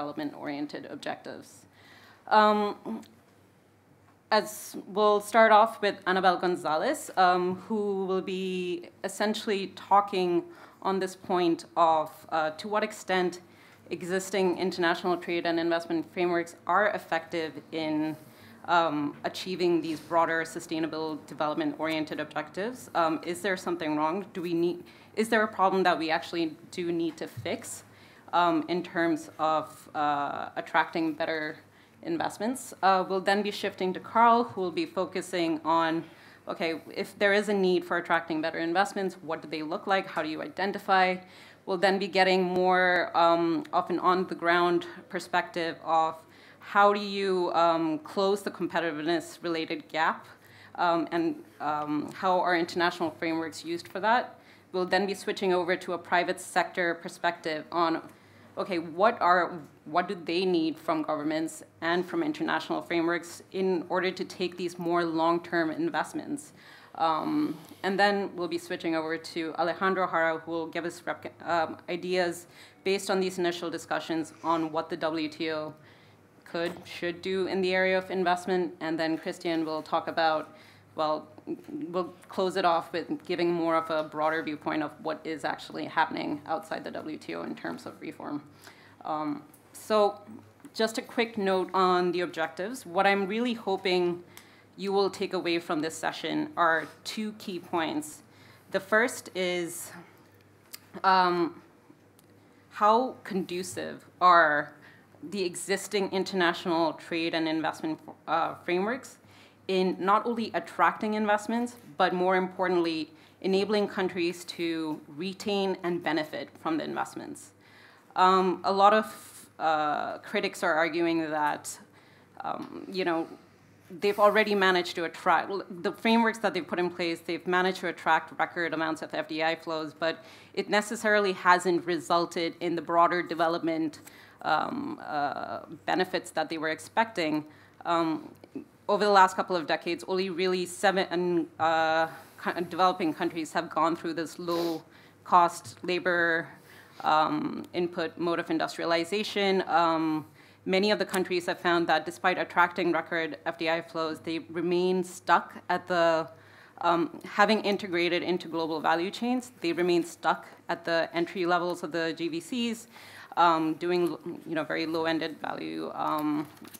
development-oriented objectives. As we'll start off with Anabel Gonzalez, who will be essentially talking on this point of to what extent existing international trade and investment frameworks are effective in achieving these broader sustainable development-oriented objectives. Is there something wrong? Is there a problem that we actually do need to fix in terms of attracting better investments? We'll then be shifting to Karl, who will be focusing on, okay, if there is a need for attracting better investments, what do they look like? How do you identify? We'll then be getting more of an on-the-ground perspective of how do you close the competitiveness-related gap and how are international frameworks used for that? We'll then be switching over to a private sector perspective on, okay, what do they need from governments and from international frameworks in order to take these more long-term investments? And then we'll be switching over to Alejandro, who will give us ideas based on these initial discussions on what the WTO should do in the area of investment. And then Cristian will talk about, well, we'll close it off with giving more of a broader viewpoint of what is actually happening outside the WTO in terms of reform. So just a quick note on the objectives. What I'm really hoping you will take away from this session are two key points. The first is how conducive are the existing international trade and investment frameworks in not only attracting investments, but more importantly, enabling countries to retain and benefit from the investments. A lot of critics are arguing that, they've already managed to attract, the frameworks that they've put in place, they've managed to attract record amounts of FDI flows, but it necessarily hasn't resulted in the broader development benefits that they were expecting. Over the last couple of decades, only really 7 developing countries have gone through this low-cost labor input mode of industrialization. Many of the countries have found that despite attracting record FDI flows, they remain stuck at the, having integrated into global value chains, they remain stuck at the entry levels of the GVCs, doing very low-ended value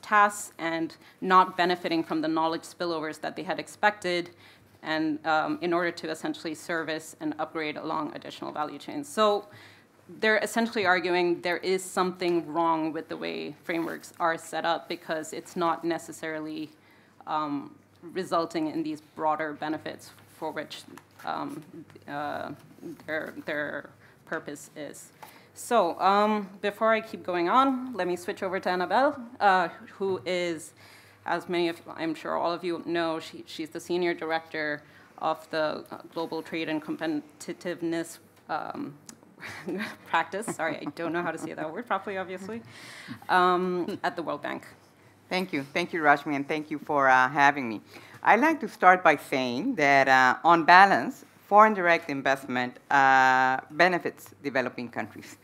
tasks and not benefiting from the knowledge spillovers that they had expected, and in order to essentially service and upgrade along additional value chains. So they're essentially arguing there is something wrong with the way frameworks are set up because it's not necessarily resulting in these broader benefits for which their purpose is. So before I keep going on, let me switch over to Anabel, who is, as many of, I'm sure all of you know, she's the Senior Director of the Global Trade and Competitiveness practice. Sorry, I don't know how to say that word properly, obviously, at the World Bank. Thank you, Rashmi, and thank you for having me. I'd like to start by saying that on balance, foreign direct investment benefits developing countries.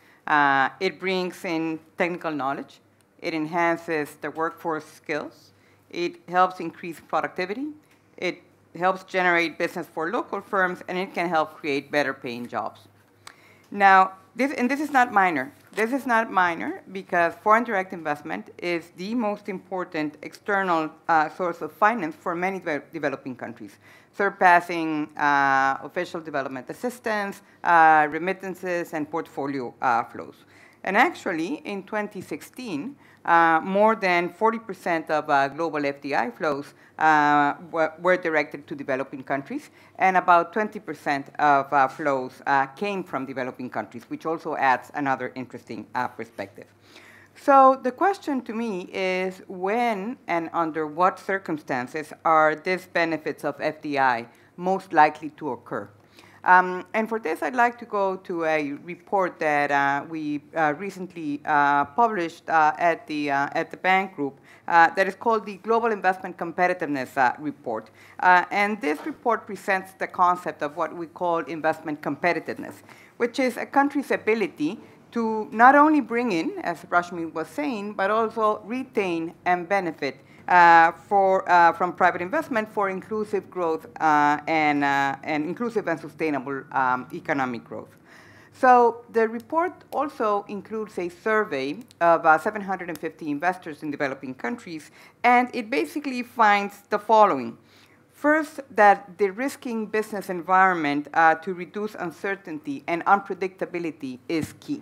It brings in technical knowledge, it enhances the workforce skills, it helps increase productivity, it helps generate business for local firms, and it can help create better paying jobs. Now, this is not minor. This is not minor because foreign direct investment is the most important external source of finance for many developing countries, surpassing official development assistance, remittances, and portfolio flows. And actually, in 2016, more than 40% of global FDI flows were directed to developing countries, and about 20% of flows came from developing countries, which also adds another interesting perspective. So the question to me is when and under what circumstances are these benefits of FDI most likely to occur? And for this, I'd like to go to a report that we recently published at the Bank Group that is called the Global Investment Competitiveness Report. And this report presents the concept of what we call investment competitiveness, which is a country's ability to not only bring in, as Rashmi was saying, but also retain and benefit from private investment for inclusive growth and inclusive and sustainable economic growth. So the report also includes a survey of 750 investors in developing countries, and it basically finds the following. First, that de-risking business environment to reduce uncertainty and unpredictability is key.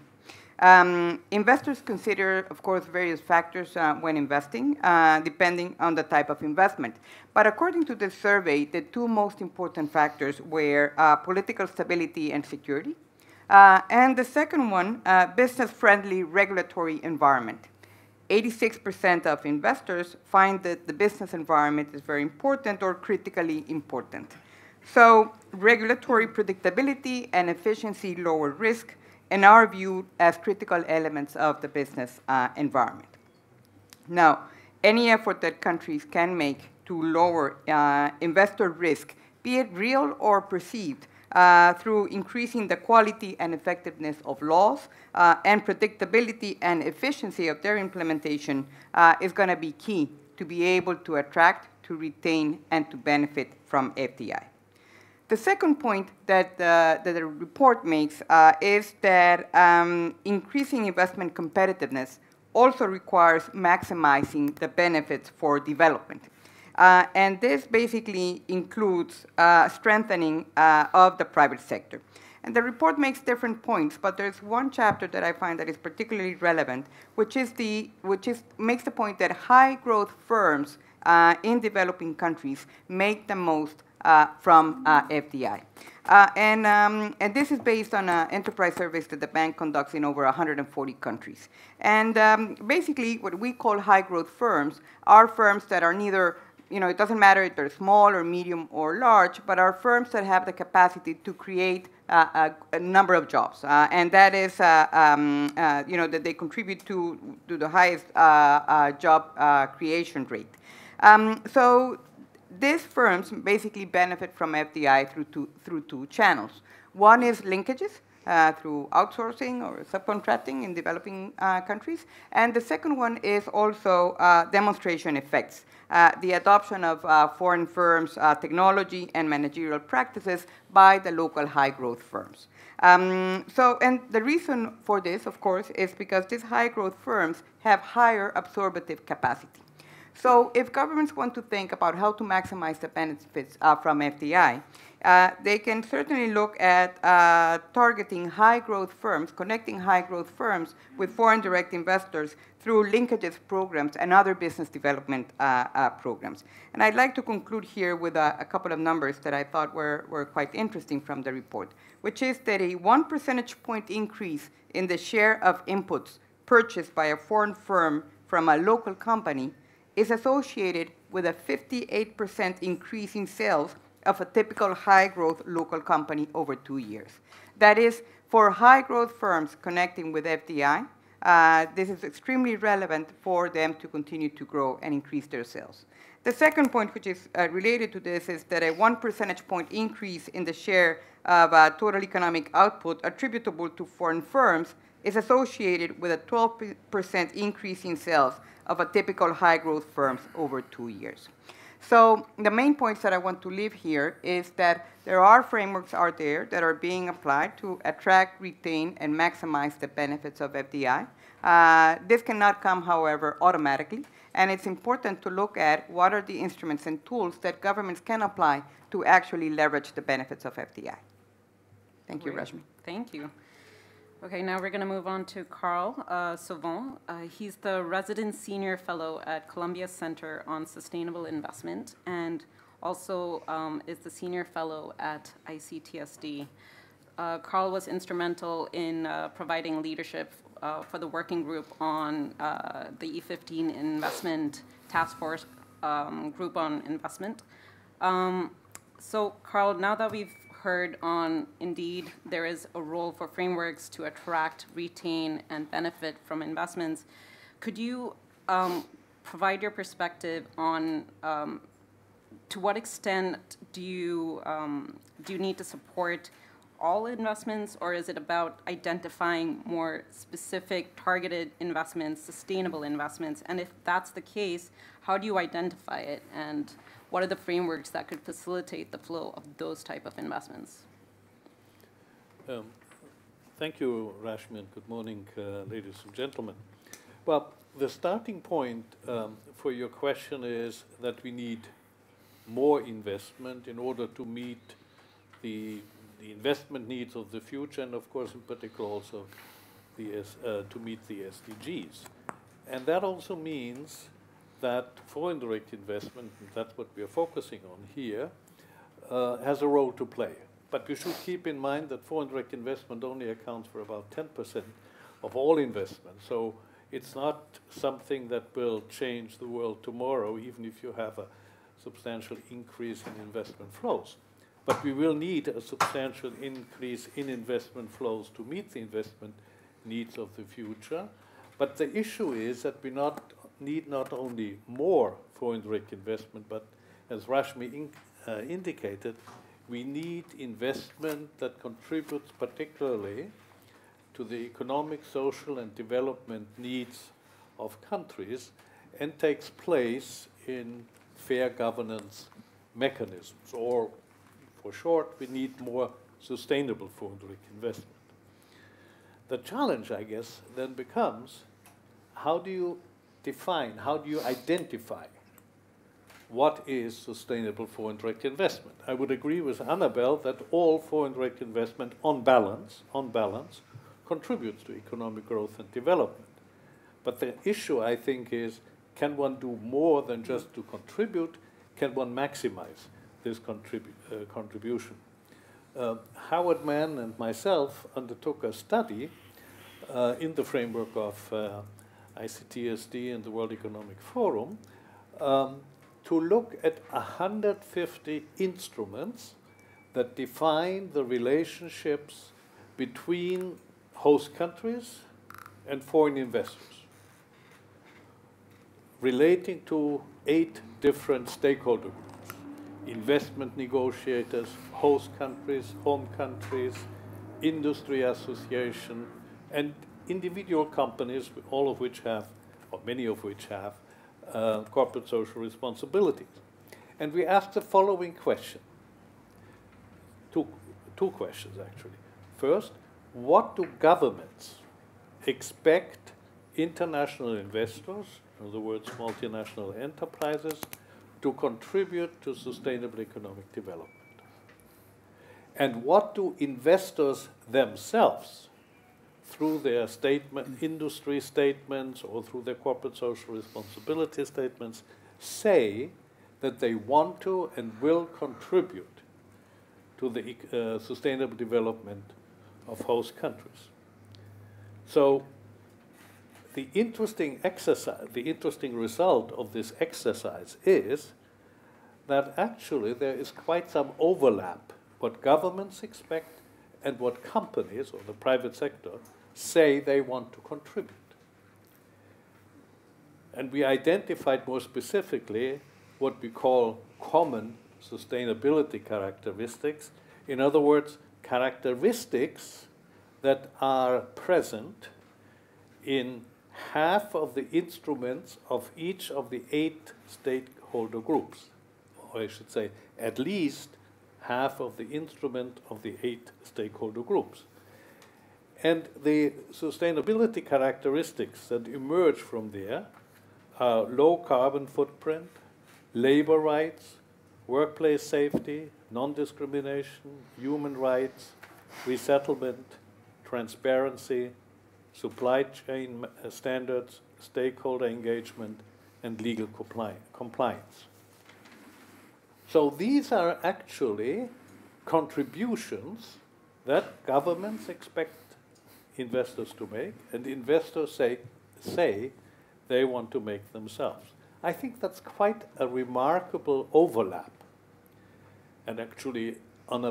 Investors consider, of course, various factors when investing, depending on the type of investment. But according to this survey, the two most important factors were political stability and security, and the second one, business-friendly regulatory environment. 86% of investors find that the business environment is very important or critically important. So regulatory predictability and efficiency lower risk and are viewed as critical elements of the business environment. Now, any effort that countries can make to lower investor risk, be it real or perceived, through increasing the quality and effectiveness of laws and predictability and efficiency of their implementation is going to be key to be able to attract, to retain, and to benefit from FDI. The second point that the report makes is that increasing investment competitiveness also requires maximizing the benefits for development. And this basically includes strengthening of the private sector. And the report makes different points, but there's one chapter that I find that is particularly relevant, which makes the point that high growth firms in developing countries make the most from FDI. And this is based on enterprise surveys that the bank conducts in over 140 countries. And basically, what we call high growth firms are firms that are neither, it doesn't matter if they're small or medium or large, but are firms that have the capacity to create a number of jobs. And that is, that they contribute to the highest job creation rate. So these firms basically benefit from FDI through two channels. One is linkages through outsourcing or subcontracting in developing countries. And the second one is also demonstration effects, the adoption of foreign firms' technology and managerial practices by the local high-growth firms. And the reason for this, of course, is because these high-growth firms have higher absorptive capacity. So if governments want to think about how to maximize the benefits from FDI, they can certainly look at targeting high-growth firms, connecting high-growth firms with foreign direct investors through linkages programs and other business development programs. And I'd like to conclude here with a couple of numbers that I thought were quite interesting from the report, which is that a 1 percentage point increase in the share of inputs purchased by a foreign firm from a local company is associated with a 58% increase in sales of a typical high-growth local company over 2 years. That is, for high-growth firms connecting with FDI, this is extremely relevant for them to continue to grow and increase their sales. The second point, which is related to this, is that a 1 percentage point increase in the share of total economic output attributable to foreign firms is associated with a 12% increase in sales of a typical high-growth firms over 2 years. So the main points that I want to leave here is that there are frameworks out there that are being applied to attract, retain, and maximize the benefits of FDI. This cannot come, however, automatically, and it's important to look at what are the instruments and tools that governments can apply to actually leverage the benefits of FDI. Thank you, Rashmi. Thank you. Okay, now we're going to move on to Karl Sauvant. He's the resident senior fellow at Columbia Center on Sustainable Investment and also is the senior fellow at ICTSD. Karl was instrumental in providing leadership for the working group on the E15 investment task force group on investment. So Karl, now that we've heard on, indeed, there is a role for frameworks to attract, retain, and benefit from investments. Could you provide your perspective on to what extent do you need to support all investments, or is it about identifying more specific targeted investments, sustainable investments? And if that's the case, how do you identify it? And what are the frameworks that could facilitate the flow of those type of investments? Thank you, Rashmi, and good morning, ladies and gentlemen. Well, the starting point for your question is that we need more investment in order to meet the investment needs of the future, and of course, in particular, also to meet the SDGs. And that also means that foreign direct investment, and that's what we are focusing on here, has a role to play. But we should keep in mind that foreign direct investment only accounts for about 10% of all investment. So it's not something that will change the world tomorrow, even if you have a substantial increase in investment flows. But we will need a substantial increase in investment flows to meet the investment needs of the future. But the issue is that we need not only more foreign direct investment, but as Rashmi indicated, we need investment that contributes particularly to the economic, social, and development needs of countries and takes place in fair governance mechanisms, or for short, we need more sustainable foreign direct investment. The challenge, I guess, then becomes, how do you define, how do you identify what is sustainable foreign direct investment? I would agree with Anabel that all foreign direct investment, on balance, contributes to economic growth and development. But the issue, I think, is, can one do more than just to contribute? Can one maximize this contribution? Howard Mann and myself undertook a study in the framework of ICTSD and the World Economic Forum to look at 150 instruments that define the relationships between host countries and foreign investors, relating to 8 different stakeholder groups: investment negotiators, host countries, home countries, industry association, and individual companies, all of which have, or many of which have, corporate social responsibilities. And we asked the following question, two questions actually. First, what do governments expect international investors, in other words, multinational enterprises, to contribute to sustainable economic development? And what do investors themselves, through their industry statements or through their corporate social responsibility statements, say that they want to and will contribute to the sustainable development of host countries? So the interesting exercise, the interesting result of this exercise is that actually there is quite some overlap what governments expect and what companies or the private sector say they want to contribute. And we identified more specifically what we call common sustainability characteristics. In other words, characteristics that are present in half of the instruments of each of the 8 stakeholder groups, or I should say at least half of the instrument of the 8 stakeholder groups. And the sustainability characteristics that emerge from there are low carbon footprint, labor rights, workplace safety, non-discrimination, human rights, resettlement, transparency, supply chain standards, stakeholder engagement, and legal compliance. So these are actually contributions that governments expect investors to make, and investors say they want to make themselves. I think that's quite a remarkable overlap, and actually on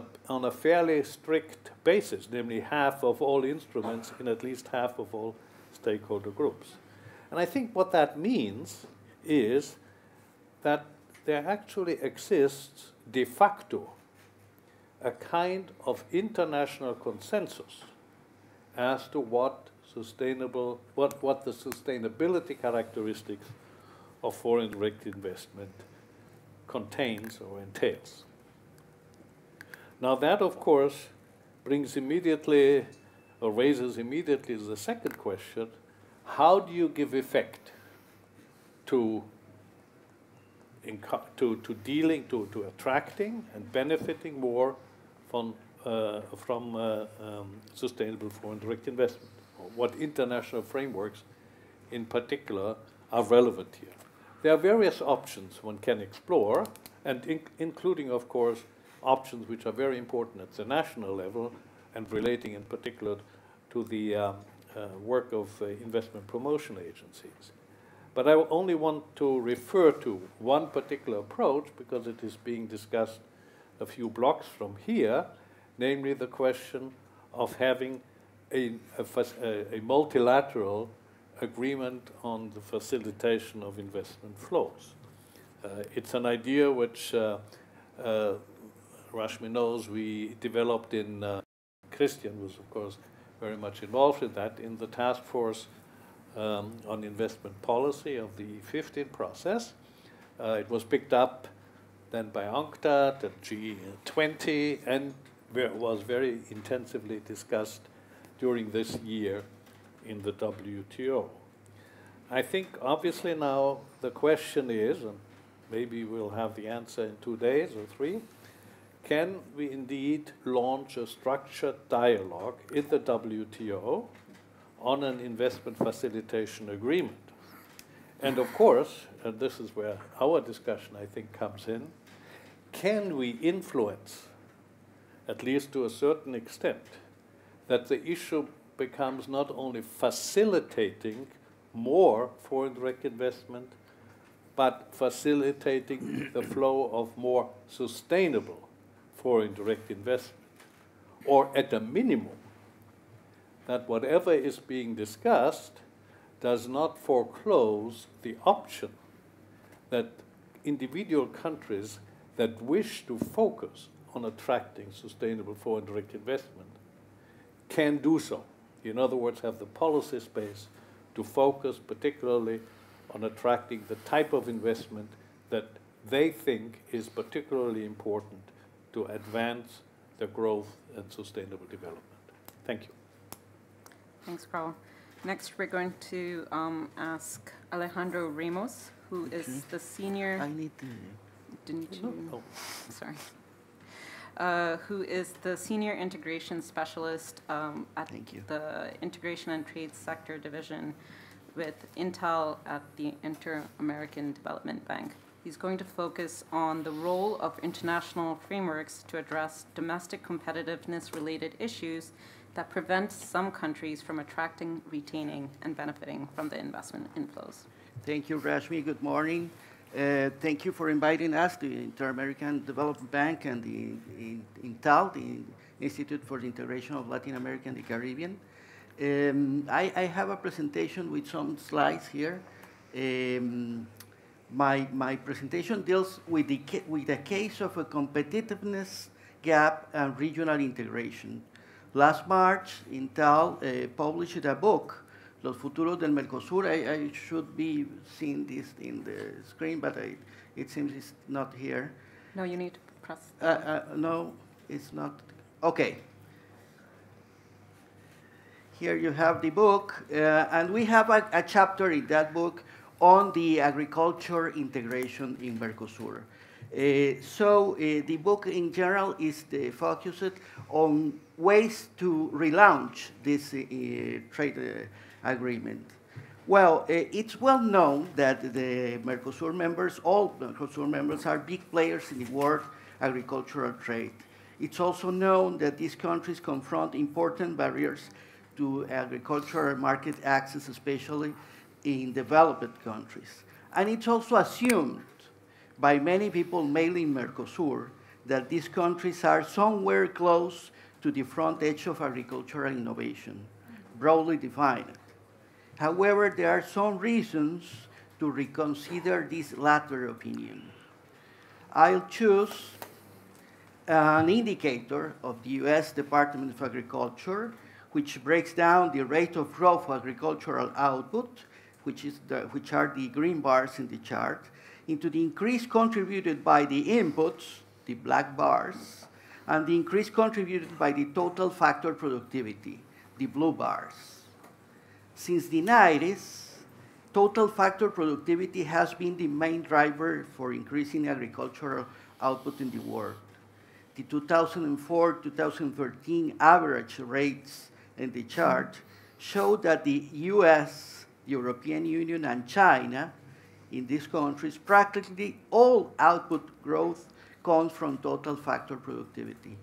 a fairly strict basis, namely half of all instruments in at least half of all stakeholder groups. And I think what that means is that there actually exists de facto a kind of international consensus as to what the sustainability characteristics of foreign direct investment contains or entails. Now that, of course, brings immediately, or raises immediately the second question: how do you give effect to attracting and benefiting more from sustainable foreign direct investment? Or what international frameworks, in particular, are relevant here? There are various options one can explore, and including, of course, options which are very important at the national level and relating in particular to the work of investment promotion agencies. But I only want to refer to one particular approach because it is being discussed a few blocks from here, namely the question of having a multilateral agreement on the facilitation of investment flows. It's an idea which Rashmi knows we developed in, Cristian was of course very much involved in that, in the task force on investment policy of the 15 process. It was picked up then by UNCTAD and G20 and was very intensively discussed during this year in the WTO. I think obviously now the question is, and maybe we'll have the answer in 2 days or 3, can we indeed launch a structured dialogue in the WTO on an investment facilitation agreement? And of course, and this is where our discussion I think comes in, can we influence, at least to a certain extent, that the issue becomes not only facilitating more foreign direct investment, but facilitating the flow of more sustainable foreign direct investment, or at a minimum, that whatever is being discussed does not foreclose the option that individual countries that wish to focus on attracting sustainable foreign direct investment can do so. In other words, have the policy space to focus particularly on attracting the type of investment that they think is particularly important to advance the growth and sustainable development. Thank you. Thanks, Karl. Next, we're going to ask Alejandro Ramos, who is the senior... I need to... Didn't you? Oh. Sorry. Who is the Senior Integration Specialist at the Integration and Trade Sector Division with Intel at the Inter-American Development Bank. He's going to focus on the role of international frameworks to address domestic competitiveness-related issues that prevent some countries from attracting, retaining, and benefiting from the investment inflows. Thank you, Rashmi. Good morning. Thank you for inviting us to the Inter-American Development Bank and the INTAL, the Institute for the Integration of Latin America and the Caribbean. I have a presentation with some slides here. My presentation deals with the case of a competitiveness gap and regional integration. Last March, INTAL published a book, Los Futuros del Mercosur. I should be seeing this in the screen, but it seems it's not here. No, you need to press. No, it's not. Okay. Here you have the book, and we have a chapter in that book on the agriculture integration in Mercosur. So the book in general is focused on ways to relaunch this trade agreement. Well, it's well known that the Mercosur members, all Mercosur members, are big players in the world agricultural trade. It's also known that these countries confront important barriers to agricultural market access, especially in developed countries. And it's also assumed by many people, mainly in Mercosur, that these countries are somewhere close to the front edge of agricultural innovation, broadly defined. However, there are some reasons to reconsider this latter opinion. I'll choose an indicator of the U.S. Department of Agriculture, which breaks down the rate of growth of agricultural output, which are the green bars in the chart, into the increase contributed by the inputs, the black bars, and the increase contributed by the total factor productivity, the blue bars. Since the 90s, total factor productivity has been the main driver for increasing agricultural output in the world. The 2004-2013 average rates in the chart show that the US, the European Union, and China, in these countries, practically all output growth comes from total factor productivity.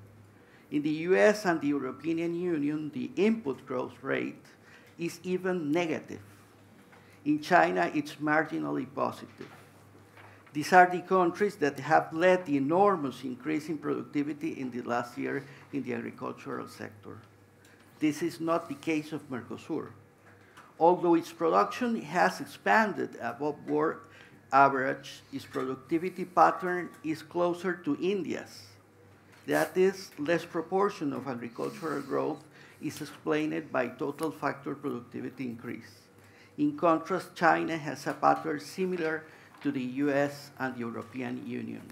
In the US and the European Union, the input growth rate is even negative. In China, it's marginally positive. These are the countries that have led the enormous increase in productivity in the last year in the agricultural sector. This is not the case of Mercosur. Although its production has expanded above world average, its productivity pattern is closer to India's. That is, less proportion of agricultural growth is explained by total factor productivity increase. In contrast, China has a pattern similar to the US and the European Union.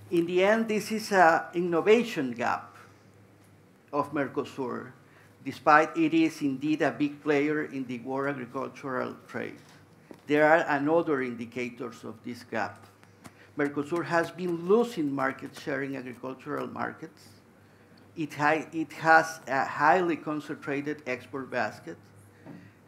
In the end, this is an innovation gap of Mercosur, despite it is indeed a big player in the world agricultural trade. There are another indicators of this gap. Mercosur has been losing market share in agricultural markets. It has a highly concentrated export basket.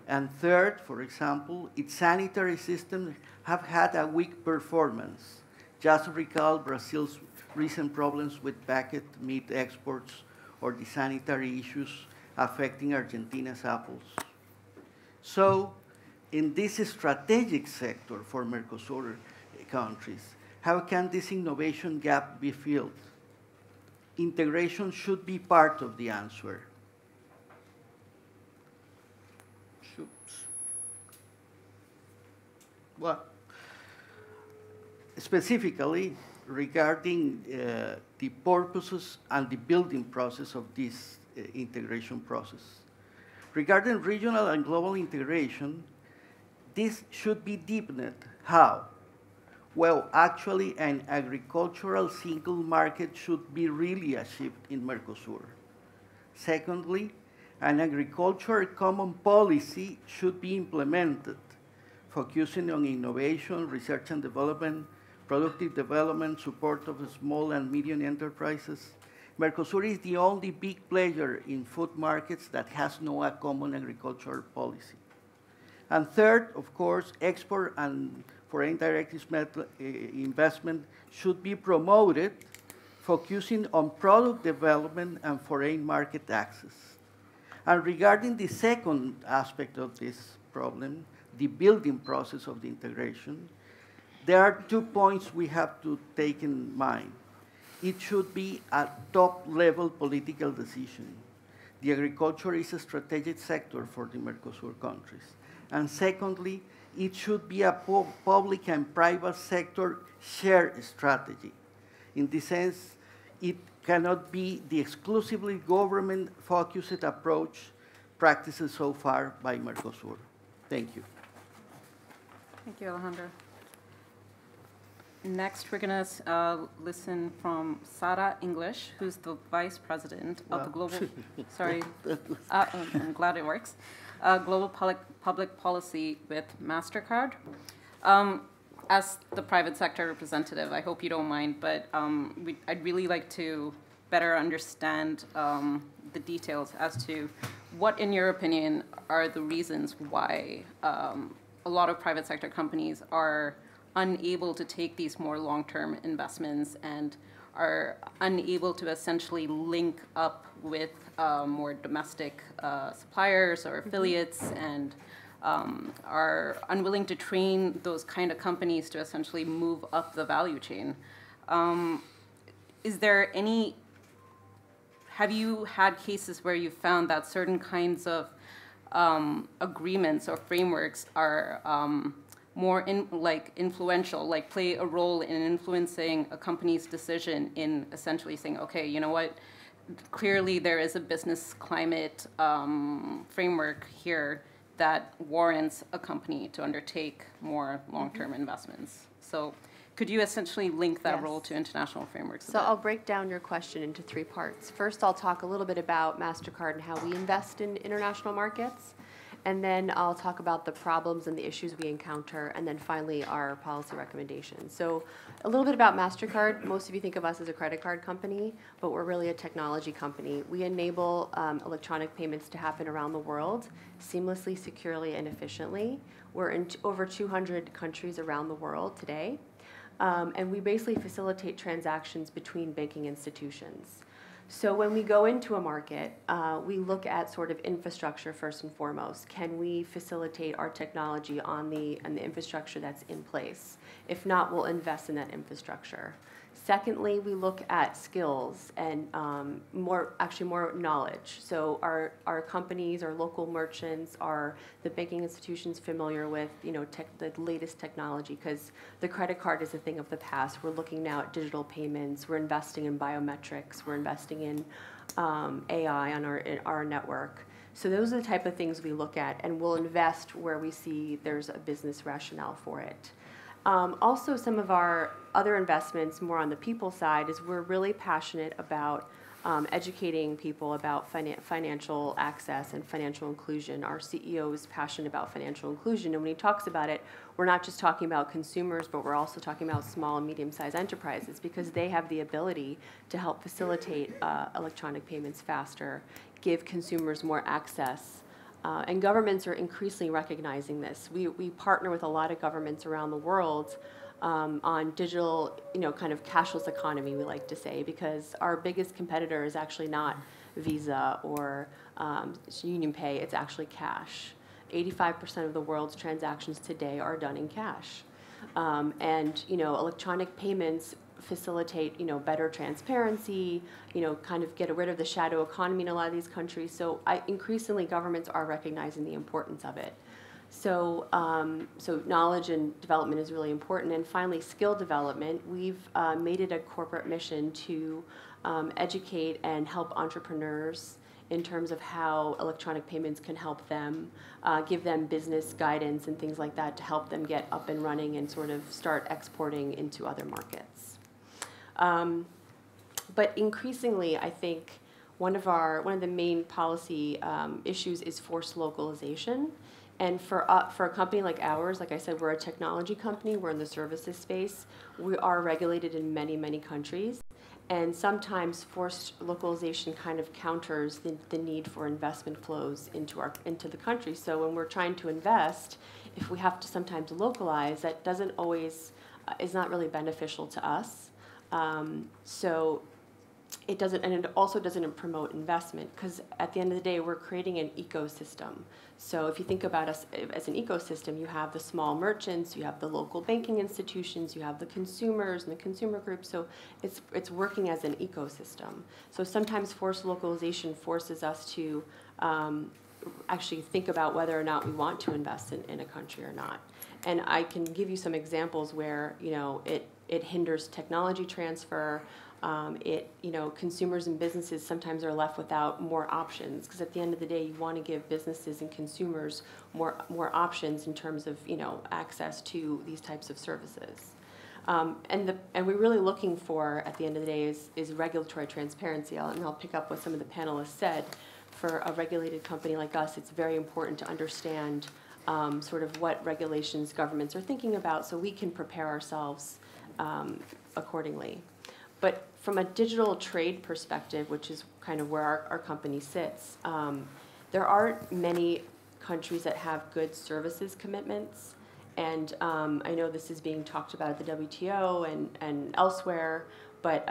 And third, for example, its sanitary systems have had a weak performance. Just recall Brazil's recent problems with packet meat exports or the sanitary issues affecting Argentina's apples. So, in this strategic sector for Mercosur countries, how can this innovation gap be filled? Integration should be part of the answer. Well, specifically regarding the purposes and the building process of this integration process. Regarding regional and global integration, this should be deepened. How? Well, actually, an agricultural single market should be really achieved in Mercosur. Secondly, an agricultural common policy should be implemented, focusing on innovation, research and development, productive development, support of small and medium enterprises. Mercosur is the only big player in food markets that has no common agricultural policy. And third, of course, export and foreign direct investment should be promoted, focusing on product development and foreign market access. And regarding the second aspect of this problem, the building process of the integration, there are 2 points we have to take in mind. It should be a top-level political decision. The agriculture is a strategic sector for the Mercosur countries. And secondly, it should be a public and private sector shared strategy. In this sense, it cannot be the exclusively government-focused approach practiced so far by Mercosur. Thank you. Thank you, Alejandro. Next, we're going to listen from Sahra English, who's the Vice President of the Global, sorry, I'm glad it works, Global Public Policy with MasterCard. As the private sector representative, I hope you don't mind, but I'd really like to better understand the details as to what, in your opinion, are the reasons why a lot of private sector companies are unable to take these more long-term investments and are unable to essentially link up with more domestic suppliers or affiliates and are unwilling to train those kind of companies to essentially move up the value chain. Is there any, have you had cases where you found that certain kinds of agreements or frameworks are more influential, like play a role in influencing a company's decision in essentially saying, okay, you know what, clearly there is a business climate framework here that warrants a company to undertake more long-term investments. So could you essentially link that role to international frameworks? So I'll break down your question into 3 parts. First, I'll talk a little bit about MasterCard and how we invest in international markets. And then I'll talk about the problems and the issues we encounter, and then finally our policy recommendations. So a little bit about MasterCard. Most of you think of us as a credit card company, but we're really a technology company. We enable electronic payments to happen around the world seamlessly, securely, and efficiently. We're in over 200 countries around the world today. And we basically facilitate transactions between banking institutions. So when we go into a market, we look at sort of infrastructure first and foremost. Can we facilitate our technology on the infrastructure that's in place? If not, we'll invest in that infrastructure. Secondly, we look at skills and more knowledge. So our companies, our local merchants, are the banking institutions familiar with the latest technology? Because the credit card is a thing of the past. We're looking now at digital payments. We're investing in biometrics. We're investing in AI on our network. So those are the type of things we look at, and we'll invest where we see there's a business rationale for it. Also, some of our other investments, more on the people side, is we're really passionate about educating people about financial access and financial inclusion. Our CEO is passionate about financial inclusion, and when he talks about it, we're not just talking about consumers, but we're also talking about small and medium-sized enterprises, because they have the ability to help facilitate electronic payments faster, give consumers more access. And governments are increasingly recognizing this. We partner with a lot of governments around the world on digital, kind of cashless economy, we like to say, because our biggest competitor is actually not Visa or Union Pay, it's actually cash. 85% of the world's transactions today are done in cash. And electronic payments facilitate, better transparency, kind of get rid of the shadow economy in a lot of these countries. So increasingly governments are recognizing the importance of it. So, so knowledge and development is really important. And finally, skill development. We've made it a corporate mission to educate and help entrepreneurs in terms of how electronic payments can help them, give them business guidance and things like that to help them get up and running and sort of start exporting into other markets. But increasingly, I think one of the main policy issues is forced localization. And for a company like ours, like I said, we're a technology company. We're in the services space. We are regulated in many, many countries. And sometimes forced localization kind of counters the need for investment flows into the country. So when we're trying to invest, if we have to sometimes localize, that doesn't always is not really beneficial to us. So it doesn't, and it also doesn't promote investment, because at the end of the day, we're creating an ecosystem. So if you think about us as an ecosystem, you have the small merchants, you have the local banking institutions, you have the consumers and the consumer groups. So it's working as an ecosystem. So sometimes forced localization forces us to actually think about whether or not we want to invest in a country or not. And I can give you some examples where it hinders technology transfer. Consumers and businesses sometimes are left without more options, because at the end of the day, you want to give businesses and consumers more options in terms of access to these types of services. And we're really looking for, at the end of the day, is regulatory transparency. And I'll pick up what some of the panelists said. For a regulated company like us, it's very important to understand sort of what regulations governments are thinking about, so we can prepare ourselves accordingly. But from a digital trade perspective, which is kind of where our company sits, there aren't many countries that have good services commitments. And I know this is being talked about at the WTO and elsewhere, but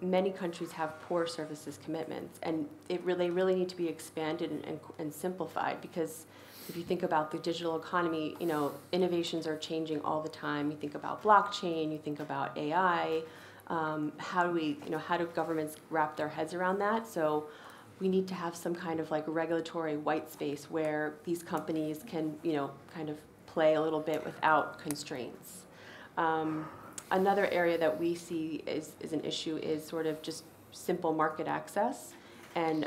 many countries have poor services commitments. And they really need to be expanded and simplified, because if you think about the digital economy, innovations are changing all the time. You think about blockchain, you think about AI. How do governments wrap their heads around that? So we need to have some kind of like regulatory white space where these companies can, kind of play a little bit without constraints. Another area that we see is an issue is sort of just simple market access and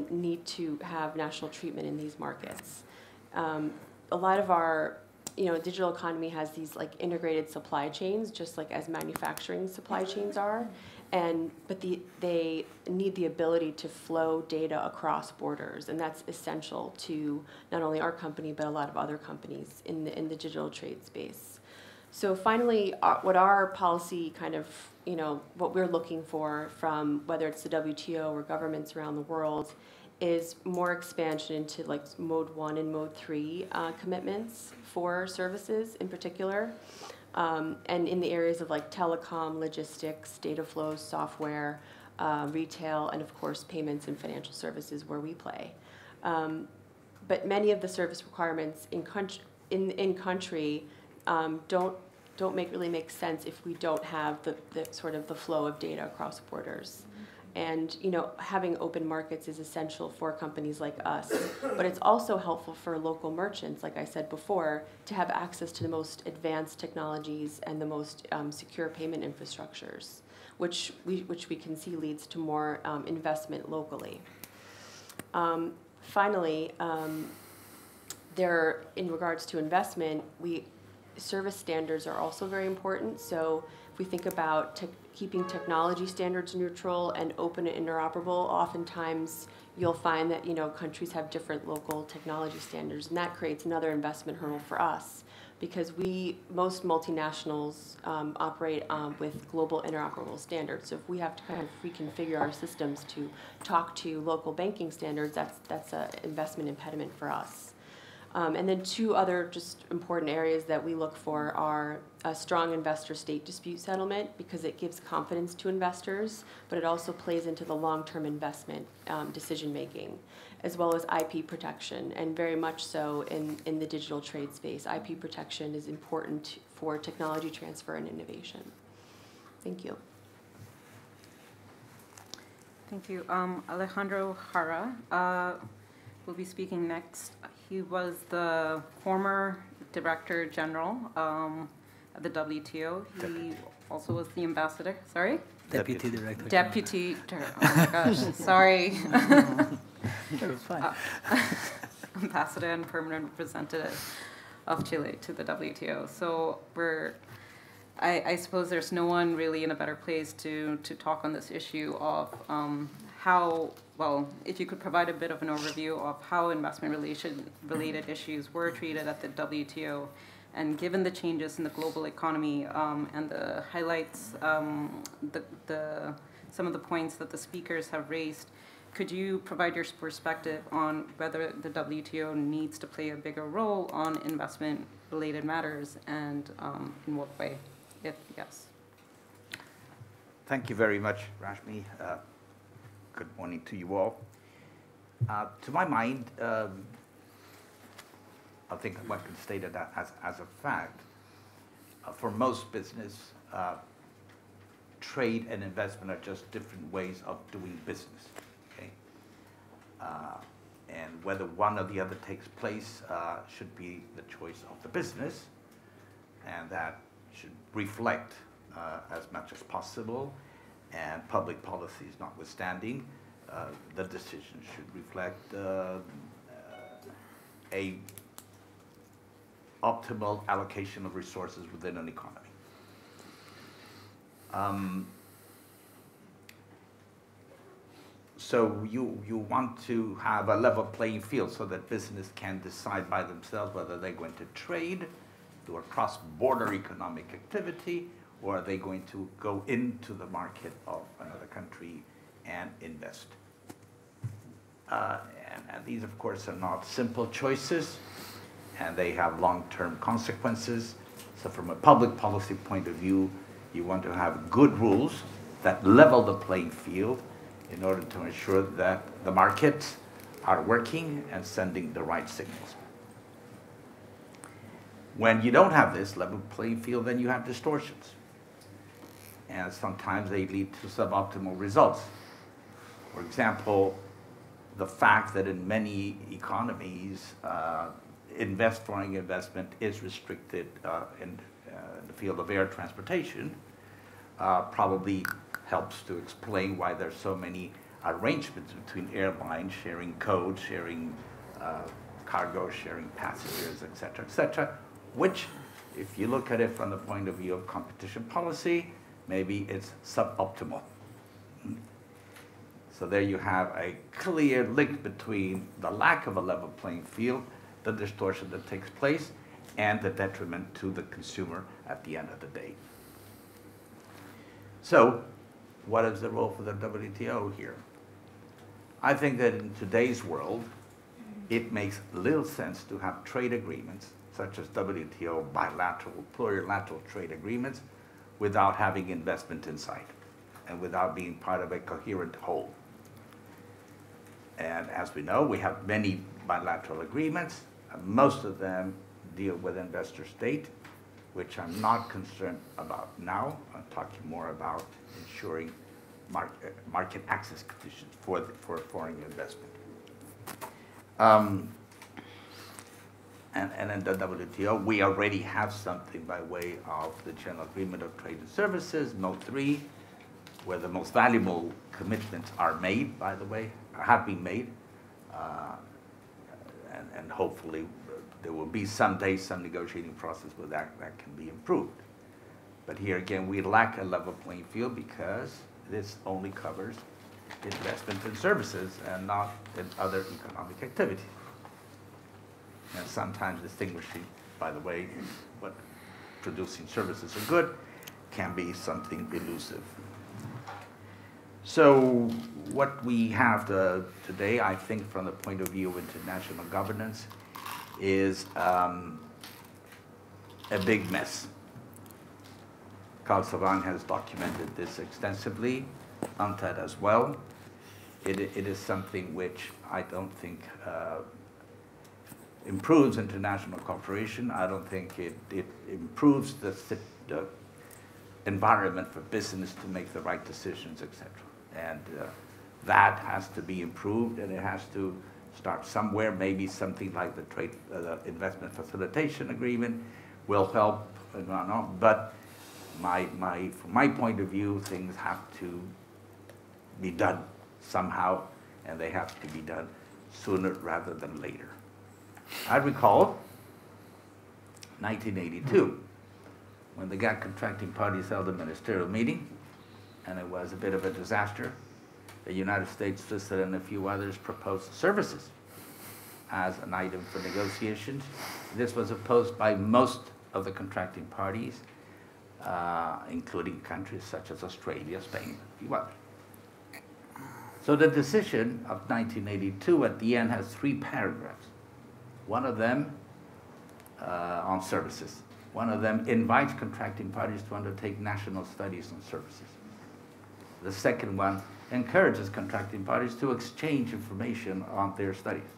need to have national treatment in these markets. A lot of our digital economy has these like integrated supply chains, just like as manufacturing supply chains are, but they need the ability to flow data across borders, and that's essential to not only our company but a lot of other companies in the digital trade space. So finally, what our policy kind of, what we're looking for from whether it's the WTO or governments around the world is more expansion into like mode 1 and mode 3 commitments for services in particular, and in the areas of like telecom, logistics, data flows, software, retail, and of course payments and financial services where we play. But many of the service requirements in country don't really make sense if we don't have the sort of the flow of data across borders. And having open markets is essential for companies like us, but it's also helpful for local merchants, like I said before, to have access to the most advanced technologies and the most secure payment infrastructures, which we can see leads to more investment locally. Finally, in regards to investment, service standards are also very important. So if we think about keeping technology standards neutral and open and interoperable, oftentimes you'll find that countries have different local technology standards, and that creates another investment hurdle for us because most multinationals operate with global interoperable standards. So if we have to kind of reconfigure our systems to talk to local banking standards, that's an investment impediment for us. And then two other just important areas that we look for are a strong investor-state dispute settlement because it gives confidence to investors, but it also plays into the long-term investment decision-making, as well as IP protection, and very much so in the digital trade space. IP protection is important for technology transfer and innovation. Thank you. Thank you. Alejandro Jara will be speaking next. He was the former Director General at the WTO. He also was the ambassador. Sorry? Deputy Director. Deputy. Oh my gosh. Sorry. That was fine. Ambassador and permanent representative of Chile to the WTO. So I suppose there's no one really in a better place to talk on this issue of if you could provide a bit of an overview of how investment-related issues were treated at the WTO, and given the changes in the global economy and the highlights, some of the points that the speakers have raised, could you provide your perspective on whether the WTO needs to play a bigger role on investment-related matters, and in what way, if yes? Thank you very much, Rashmi. Good morning to you all. To my mind, I think one can state that as a fact, for most business, trade and investment are just different ways of doing business. Okay, and whether one or the other takes place should be the choice of the business, and that should reflect as much as possible. And public policies notwithstanding, the decision should reflect a optimal allocation of resources within an economy. So you want to have a level playing field so that business can decide by themselves whether they're going to trade, do a cross-border economic activity, or are they going to go into the market of another country and invest? And these, of course, are not simple choices, and they have long-term consequences. So from a public policy point of view, you want to have good rules that level the playing field in order to ensure that the markets are working and sending the right signals. When you don't have this level playing field, then you have distortions. And sometimes they lead to suboptimal results. For example, the fact that in many economies, foreign investment is restricted in the field of air transportation, probably helps to explain why there's so many arrangements between airlines sharing codes, sharing cargo, sharing passengers, et cetera, which, if you look at it from the point of view of competition policy, maybe it's suboptimal. So there you have a clear link between the lack of a level playing field, the distortion that takes place, and the detriment to the consumer at the end of the day. So, what is the role for the WTO here? I think that in today's world, it makes little sense to have trade agreements, such as WTO bilateral, plurilateral trade agreements, without having investment inside, and without being part of a coherent whole. And as we know, we have many bilateral agreements. Most of them deal with investor state, which I'm not concerned about now. I'm talking more about ensuring market access conditions for foreign investment. And in the WTO, we already have something by way of the General Agreement of Trade and Services, Note 3, where the most valuable commitments are made, by the way, have been made. And hopefully there will be someday some negotiating process where that can be improved. But here again, we lack a level playing field because this only covers investment in services and not in other economic activity. And sometimes distinguishing, by the way, what producing services are good can be something elusive. So what we have today, I think from the point of view of international governance, is a big mess. Karl Sauvant has documented this extensively, Untitled as well. It is something which I don't think improves international cooperation. I don't think it improves the environment for business to make the right decisions, etc. And that has to be improved, and it has to start somewhere. Maybe something like the investment facilitation agreement will help. But from my point of view, things have to be done somehow, and they have to be done sooner rather than later. I recall 1982, when the GATT contracting parties held a ministerial meeting, and it was a bit of a disaster. The United States, Switzerland, and a few others proposed services as an item for negotiations. This was opposed by most of the contracting parties, including countries such as Australia, Spain, and a few others. So the decision of 1982 at the end has 3 paragraphs. One of them on services. One of them invites contracting parties to undertake national studies on services. The second one encourages contracting parties to exchange information on their studies.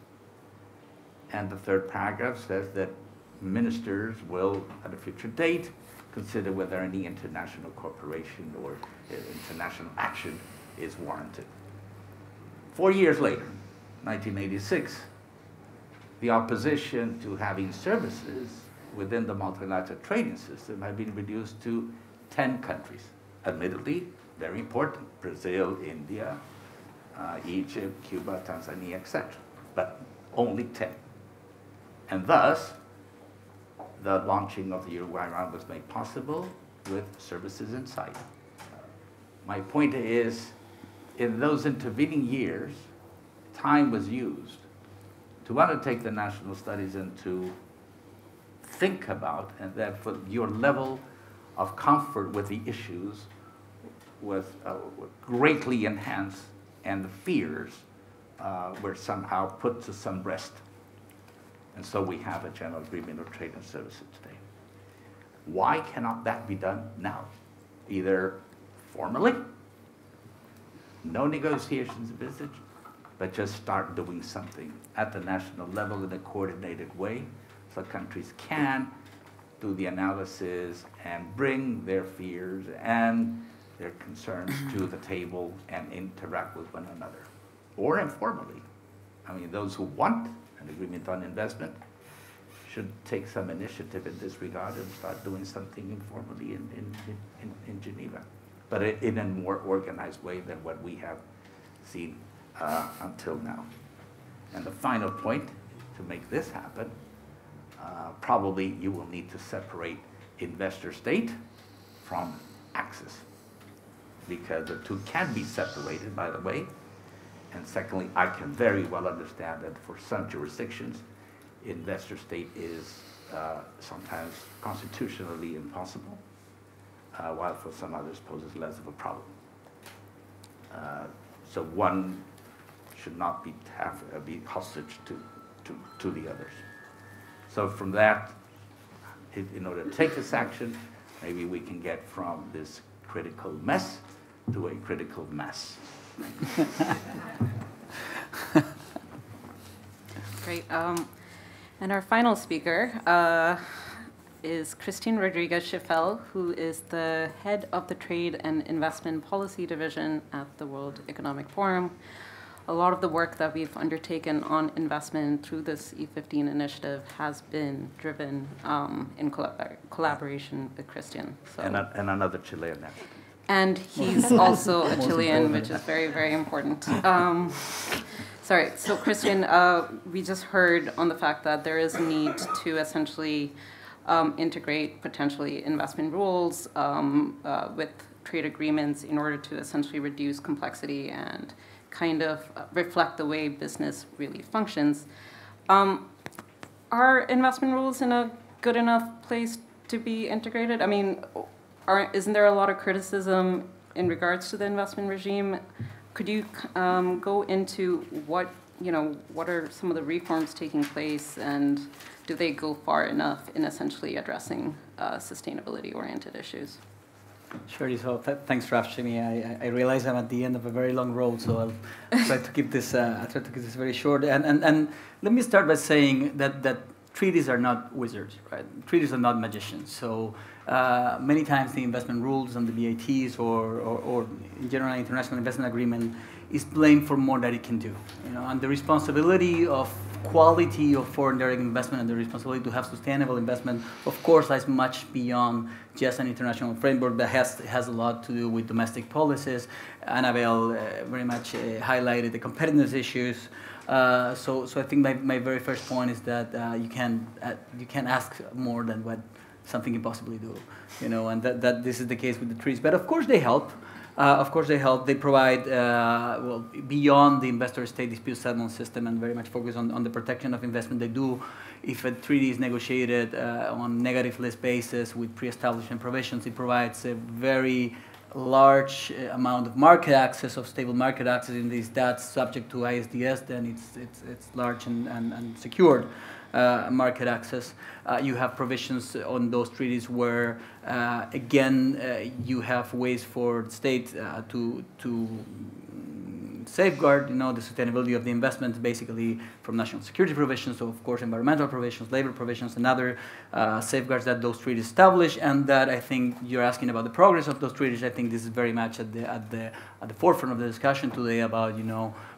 And the third paragraph says that ministers will, at a future date, consider whether any international cooperation or international action is warranted. 4 years later, 1986, the opposition to having services within the multilateral trading system had been reduced to 10 countries. Admittedly, very important: Brazil, India, Egypt, Cuba, Tanzania, etc. But only 10. And thus, the launching of the Uruguay round was made possible with services inside. My point is, in those intervening years, time was used to undertake the national studies and to think about, and that for your level of comfort with the issues was greatly enhanced, and the fears were somehow put to some rest. And so we have a general agreement of trade and services today. Why cannot that be done now? Either formally, no negotiations envisaged, but just start doing something at the national level in a coordinated way, so countries can do the analysis and bring their fears and their concerns to the table and interact with one another. Or informally. I mean, those who want an agreement on investment should take some initiative in this regard and start doing something informally in Geneva, but in a more organized way than what we have seen until now. And the final point, to make this happen, probably you will need to separate investor state from access, because the two can be separated, by the way. And secondly, I can very well understand that for some jurisdictions, investor state is sometimes constitutionally impossible, while for some others poses less of a problem. So one should not be hostage to the others. So from that, in order to take this action, maybe we can get from this critical mess to a critical mass. Great. And our final speaker is Cristian Rodriguez Chiffelle, who is the head of the Trade and Investment Policy Division at the World Economic Forum. A lot of the work that we've undertaken on investment through this E15 initiative has been driven in collaboration with Cristian. So. And another Chilean. And he's also a Chilean, which is very, very important. Sorry, so Cristian, we just heard on the fact that there is a need to essentially integrate potentially investment rules with trade agreements in order to essentially reduce complexity and kind of reflect the way business really functions. Are investment rules in a good enough place to be integrated? I mean, isn't there a lot of criticism in regards to the investment regime? Could you go into what are some of the reforms taking place, and do they go far enough in essentially addressing sustainability-oriented issues? Sure, so thanks, Rashmi. I realize I'm at the end of a very long road, so I'll try to keep this. Very short. And let me start by saying that treaties are not wizards, right? Treaties are not magicians. So many times the investment rules and the BITs or in general international investment agreement is blamed for more that it can do. And the responsibility of quality of foreign direct investment and the responsibility to have sustainable investment, of course, lies much beyond just an international framework that has a lot to do with domestic policies. Anabel very much highlighted the competitiveness issues. So I think my very first point is that you can ask more than what something can possibly do, and that this is the case with the treaties. But of course they help. They provide, beyond the investor-state dispute settlement system and very much focus on the protection of investment. They do, if a treaty is negotiated on negative list basis with pre-establishment provisions, it provides a very large amount of market access, of stable market access. In this, that's subject to ISDS, then it's large and secured. Market access. You have provisions on those treaties where, again, you have ways for the state to safeguard, the sustainability of the investments, basically from national security provisions, so of course environmental provisions, labor provisions, and other safeguards that those treaties establish. And that, I think you're asking about the progress of those treaties. I think this is very much at the forefront of the discussion today about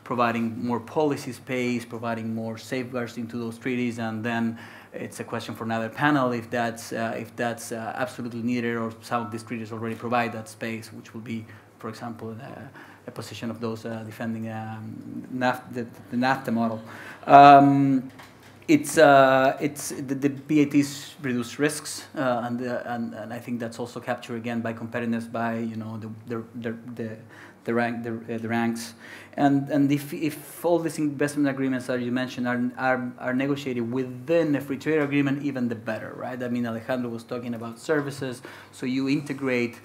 providing more policy space, providing more safeguards into those treaties, and then it's a question for another panel if that's absolutely needed, or some of these treaties already provide that space, which will be, for example, a position of those defending the NAFTA model. It's the BATs reduce risks, and I think that's also captured again by competitiveness, by the ranks, and if all these investment agreements that you mentioned are negotiated within a free trade agreement, even the better, right? I mean, Alejandro was talking about services, so you integrate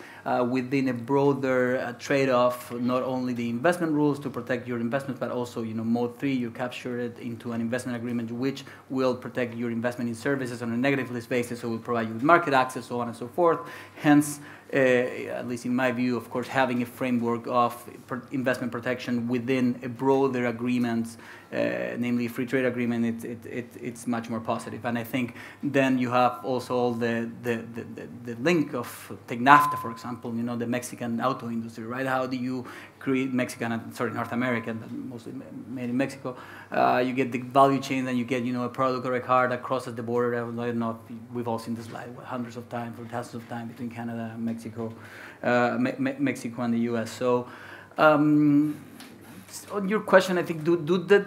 within a broader trade-off not only the investment rules to protect your investments, but also mode 3, you capture it into an investment agreement which will protect your investment in services on a negative list basis, so will provide you with market access, so on and so forth. Hence, at least in my view, of course, having a framework of investment protection within a broader agreement namely free trade agreement, it's much more positive. And I think then you have also all the link of, take NAFTA, for example, the Mexican auto industry, right? How do you create North American, but mostly made in Mexico? You get the value chain, and you get, a product or a car that crosses the border. I don't know if we've all seen this slide hundreds of times or thousands of times between Canada and Mexico, Mexico and the U.S. So, on your question, I think,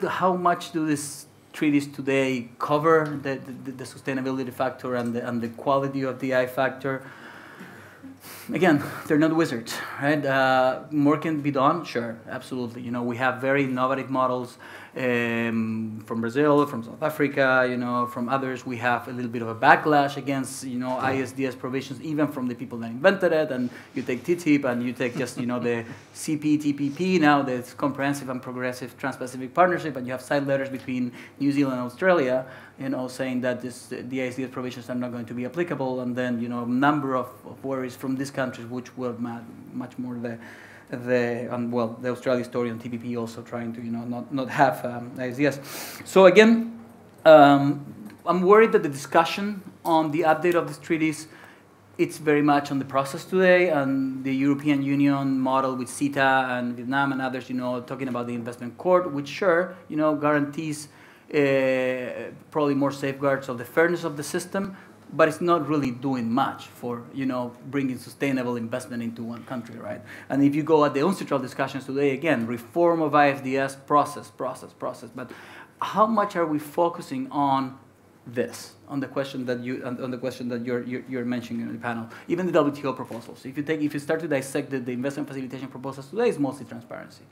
how much do these treaties today cover the sustainability factor and the quality of the I factor? Again, they're not wizards, right? More can be done, sure, absolutely. We have very innovative models from Brazil, from South Africa, from others. We have a little bit of a backlash against, ISDS provisions, even from the people that invented it. And you take TTIP, and you take just, the CPTPP now, that's Comprehensive and Progressive Trans-Pacific Partnership, and you have side letters between New Zealand and Australia, saying that the ISDS provisions are not going to be applicable, and then, a number of worries from these countries, which were much more the Australia story on TPP also trying to not have ISDS. So again, I'm worried that the discussion on the update of these treaties, it's very much on the process today, and the European Union model with CETA and Vietnam and others, talking about the investment court, which sure, guarantees probably more safeguards of the fairness of the system, but it's not really doing much for, bringing sustainable investment into one country, right? And if you go at the UNCITRAL discussions today, again, reform of ISDS, process. But how much are we focusing on this, on the question that you're mentioning in the panel? Even the WTO proposals. If you start to dissect the investment facilitation proposals today, it's mostly transparency.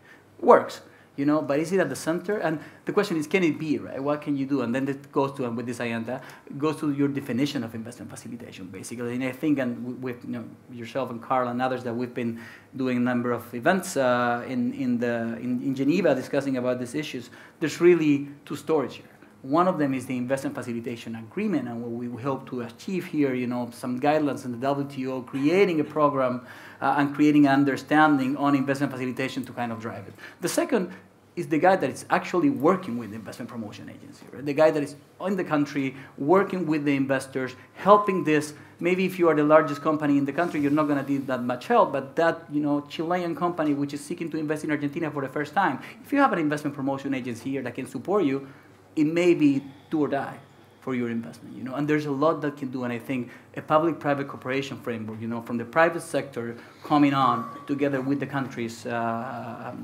Works. But is it at the center? And the question is, can it be, right? What can you do? And then it goes to, and with this IANTA, goes to your definition of investment facilitation, basically. And I think, and with yourself and Karl and others, that we've been doing a number of events in Geneva discussing about these issues. There's really two stories here. One of them is the investment facilitation agreement, and what we hope to achieve here, some guidelines in the WTO, creating a program and creating an understanding on investment facilitation to kind of drive it. The second is the guy that is actually working with the investment promotion agency, right? The guy that is in the country, working with the investors, helping this. Maybe if you are the largest company in the country, you're not going to need that much help, but that Chilean company which is seeking to invest in Argentina for the first time, if you have an investment promotion agency here that can support you, it may be do or die for your investment, and there's a lot that can do, and I think a public-private cooperation framework, from the private sector coming on together with the countries, I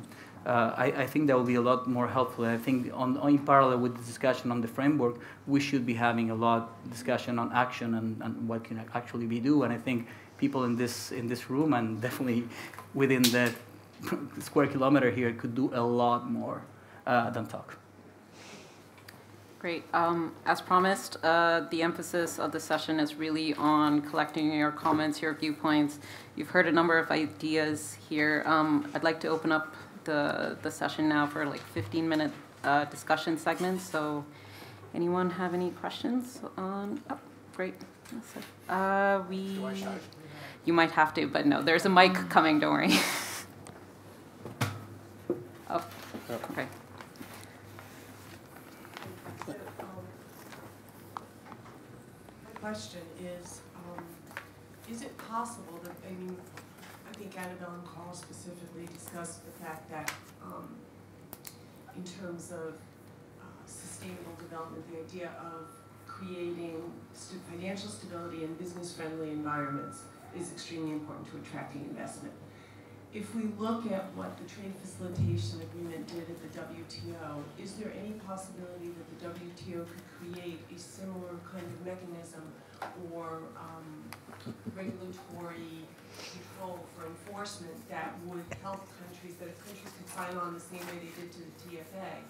think that will be a lot more helpful. And I think in parallel with the discussion on the framework, we should be having a lot of discussion on action and what can actually be do, and I think people in this room and definitely within the square kilometer here could do a lot more than talk. Great. As promised, the emphasis of the session is really on collecting your comments, your viewpoints. You've heard a number of ideas here. I'd like to open up the session now for like 15-minute discussion segments. So anyone have any questions? Oh, great. You might have to, but no, there's a mic coming, don't worry. Oh, okay. Question is it possible that, I think Anabel and Karl specifically discussed the fact that in terms of sustainable development, the idea of creating financial stability and business-friendly environments is extremely important to attracting investment. If we look at what the trade facilitation agreement did at the WTO, is there any possibility that the WTO could create a similar kind of mechanism or regulatory control for enforcement that would help countries, that if countries could sign on the same way they did to the TFA,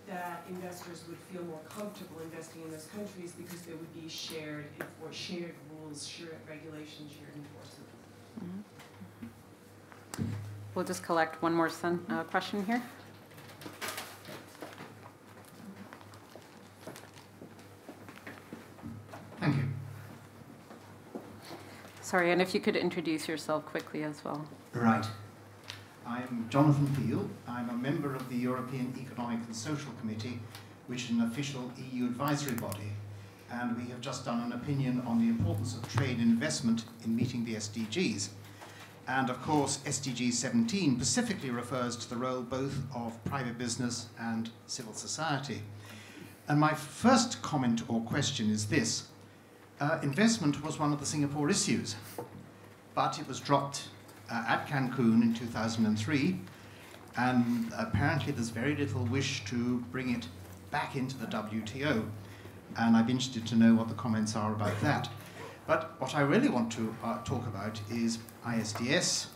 that investors would feel more comfortable investing in those countries because there would be shared rules, shared regulations, shared enforcement? Mm-hmm. We'll just collect one more question here. Thank you. Sorry, and if you could introduce yourself quickly as well. Right. I'm Jonathan Peel. I'm a member of the European Economic and Social Committee, which is an official EU advisory body. And we have just done an opinion on the importance of trade and investment in meeting the SDGs. And of course, SDG 17 specifically refers to the role both of private business and civil society. And my first comment or question is this. Investment was one of the Singapore issues, but it was dropped at Cancun in 2003, and apparently there's very little wish to bring it back into the WTO, and I'm interested to know what the comments are about that. But what I really want to talk about is ISDS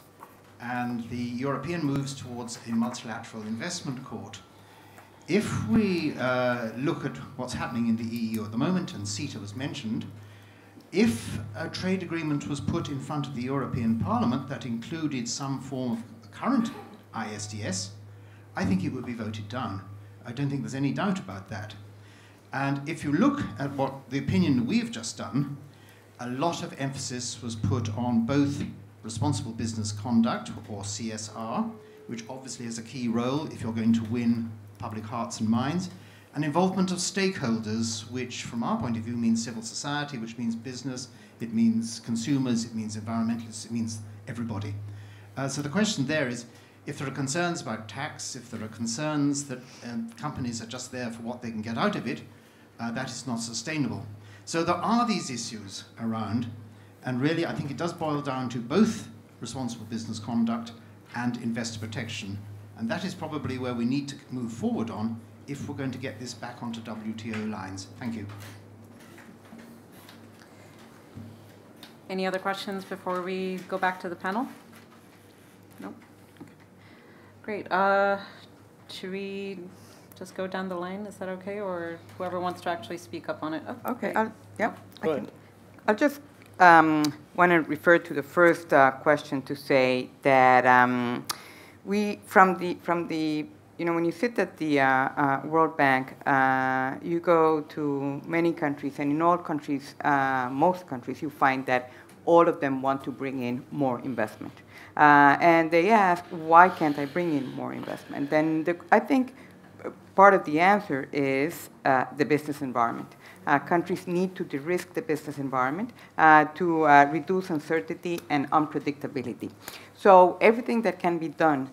and the European moves towards a multilateral investment court. If we look at what's happening in the EU at the moment, and CETA was mentioned, if a trade agreement was put in front of the European Parliament that included some form of current ISDS, I think it would be voted down. I don't think there's any doubt about that. And if you look at what the opinion we've just done, a lot of emphasis was put on both responsible business conduct, or CSR, which obviously has a key role if you're going to win public hearts and minds, and involvement of stakeholders, which from our point of view means civil society, which means business, it means consumers, it means environmentalists, it means everybody. So the question there is, if there are concerns about tax, if there are concerns that companies are just there for what they can get out of it, that is not sustainable. So there are these issues around, and really I think it does boil down to both responsible business conduct and investor protection. And that is probably where we need to move forward on if we're going to get this back onto WTO lines. Thank you. Any other questions before we go back to the panel? No? Okay. Great. Should we just go down the line? Is that okay? Or whoever wants to actually speak up on it? Oh, Okay, great. I'll just want to refer to the first question to say that when you sit at the World Bank, you go to many countries, and in all countries, most countries, you find that all of them want to bring in more investment. And they ask, why can't I bring in more investment? And I think part of the answer is the business environment. Countries need to de-risk the business environment to reduce uncertainty and unpredictability. So everything that can be done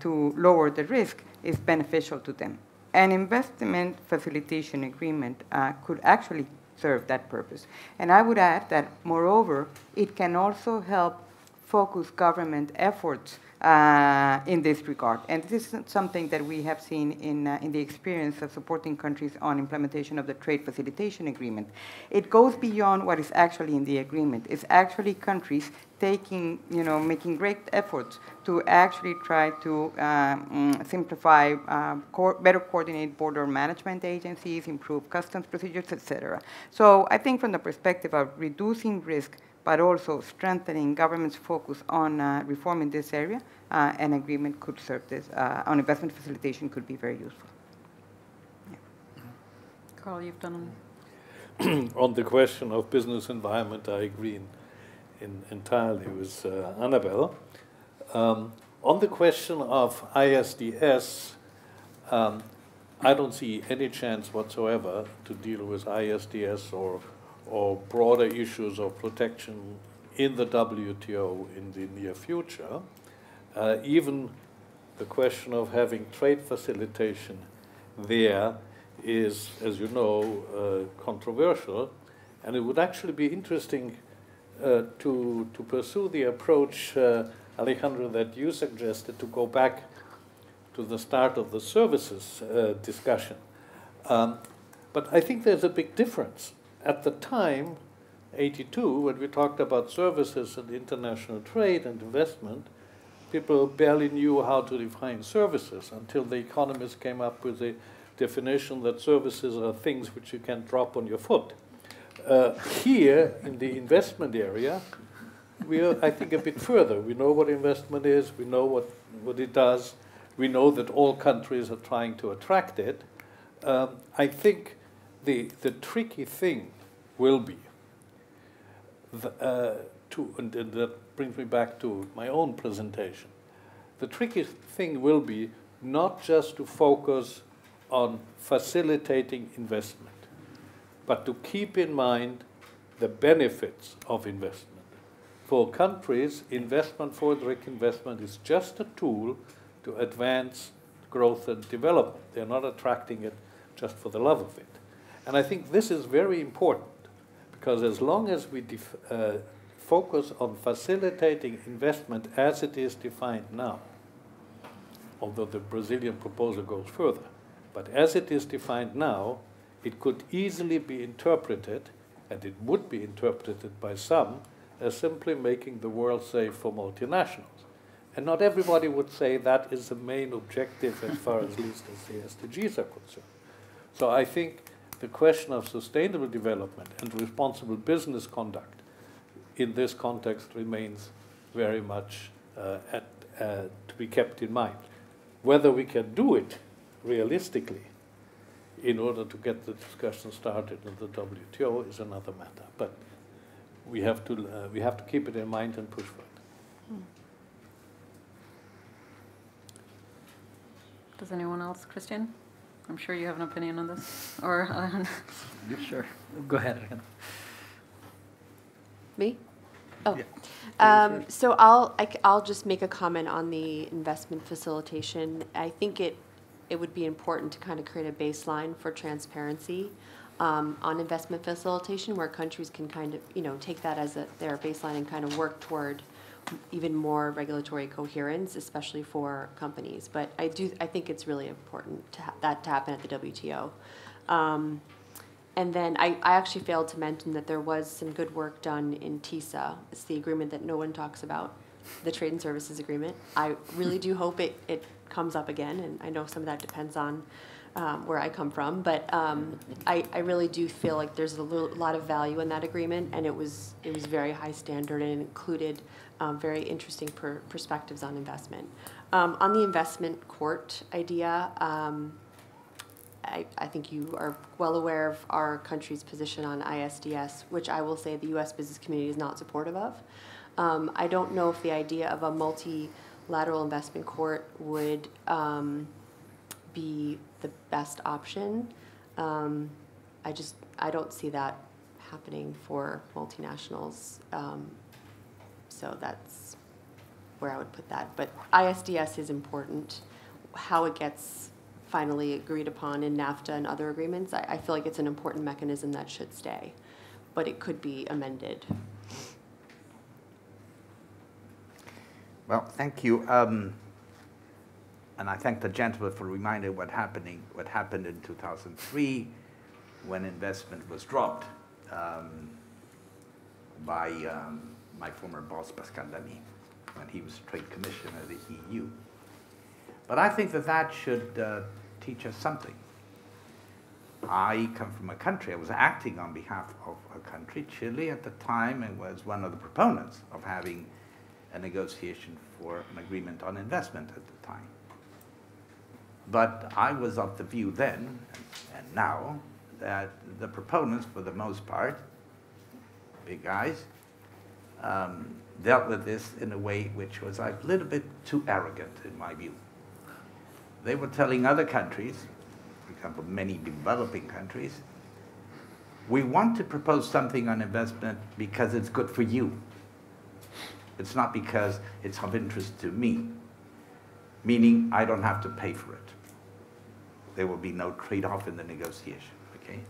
to lower the risk is beneficial to them. An investment facilitation agreement could actually serve that purpose. And I would add that, moreover, it can also help focus government efforts in this regard. And this is something that we have seen in the experience of supporting countries on implementation of the Trade Facilitation Agreement. It goes beyond what is actually in the agreement. It's actually countries making great efforts to actually try to simplify, better coordinate border management agencies, improve customs procedures, etc. So I think from the perspective of reducing risk, but also strengthening government's focus on reform in this area, an agreement could serve this, on investment facilitation could be very useful. Yeah. Karl, you've done On the question of business environment, I agree entirely with Anabel. On the question of ISDS, I don't see any chance whatsoever to deal with ISDS or broader issues of protection in the WTO in the near future. Even the question of having trade facilitation there is, as you know, controversial, and it would actually be interesting to pursue the approach, Alejandro, that you suggested, to go back to the start of the services discussion. But I think there's a big difference. At the time, 82, when we talked about services and international trade and investment, people barely knew how to define services until the economists came up with a definition that services are things which you can drop on your foot. Here, in the investment area, we are, I think, a bit further. We know what investment is, we know what it does, we know that all countries are trying to attract it. I think the tricky thing will be, and that brings me back to my own presentation, The tricky thing will be not just to focus on facilitating investment, but to keep in mind the benefits of investment. For countries, investment for direct investment is just a tool to advance growth and development. They're not attracting it just for the love of it. And I think this is very important, because as long as we focus on facilitating investment as it is defined now, although the Brazilian proposal goes further, but as it is defined now, it could easily be interpreted, and it would be interpreted by some, as simply making the world safe for multinationals. And not everybody would say that is the main objective as far as least as the SDGs are concerned. So I think the question of sustainable development and responsible business conduct in this context remains very much to be kept in mind. Whether we can do it realistically in order to get the discussion started in the WTO is another matter. But we have to keep it in mind and push for it. Does anyone else, Cristian? I'm sure you have an opinion on this. Or Alejandro? Sure. Go ahead, Alejandro. Me? Oh. Yeah. So I'll just make a comment on the investment facilitation. I think it would be important to kind of create a baseline for transparency on investment facilitation, where countries can kind of take that as their baseline and kind of work toward even more regulatory coherence, especially for companies. But I think it's really important to that to happen at the WTO. And then I actually failed to mention that there was some good work done in TISA. It's the agreement that no one talks about, the Trade and Services Agreement. I really do hope it comes up again, and I know some of that depends on where I come from, but I really do feel like there's a lot of value in that agreement, and it was very high standard and included very interesting perspectives on investment. On the investment court idea, I think you are well aware of our country's position on ISDS, which I will say the U.S. business community is not supportive of. I don't know if the idea of a multilateral investment court would be the best option. I don't see that happening for multinationals. So that's where I would put that. But ISDS is important. How it gets finally agreed upon in NAFTA and other agreements, I feel like it's an important mechanism that should stay, but it could be amended. Well, thank you. And I thank the gentleman for reminding what happened in 2003 when investment was dropped by my former boss, Pascal Lamy, when he was Trade Commissioner of the EU. But I think that should teach us something. I come from a country, I was acting on behalf of a country, Chile at the time, and was one of the proponents of having a negotiation for an agreement on investment at the time. But I was of the view then, and now, that the proponents, for the most part, big guys, dealt with this in a way which was a little bit too arrogant, in my view. They were telling other countries, for example, many developing countries, we want to propose something on investment because it's good for you. It's not because it's of interest to me, meaning I don't have to pay for it. There will be no trade-off in the negotiation, okay?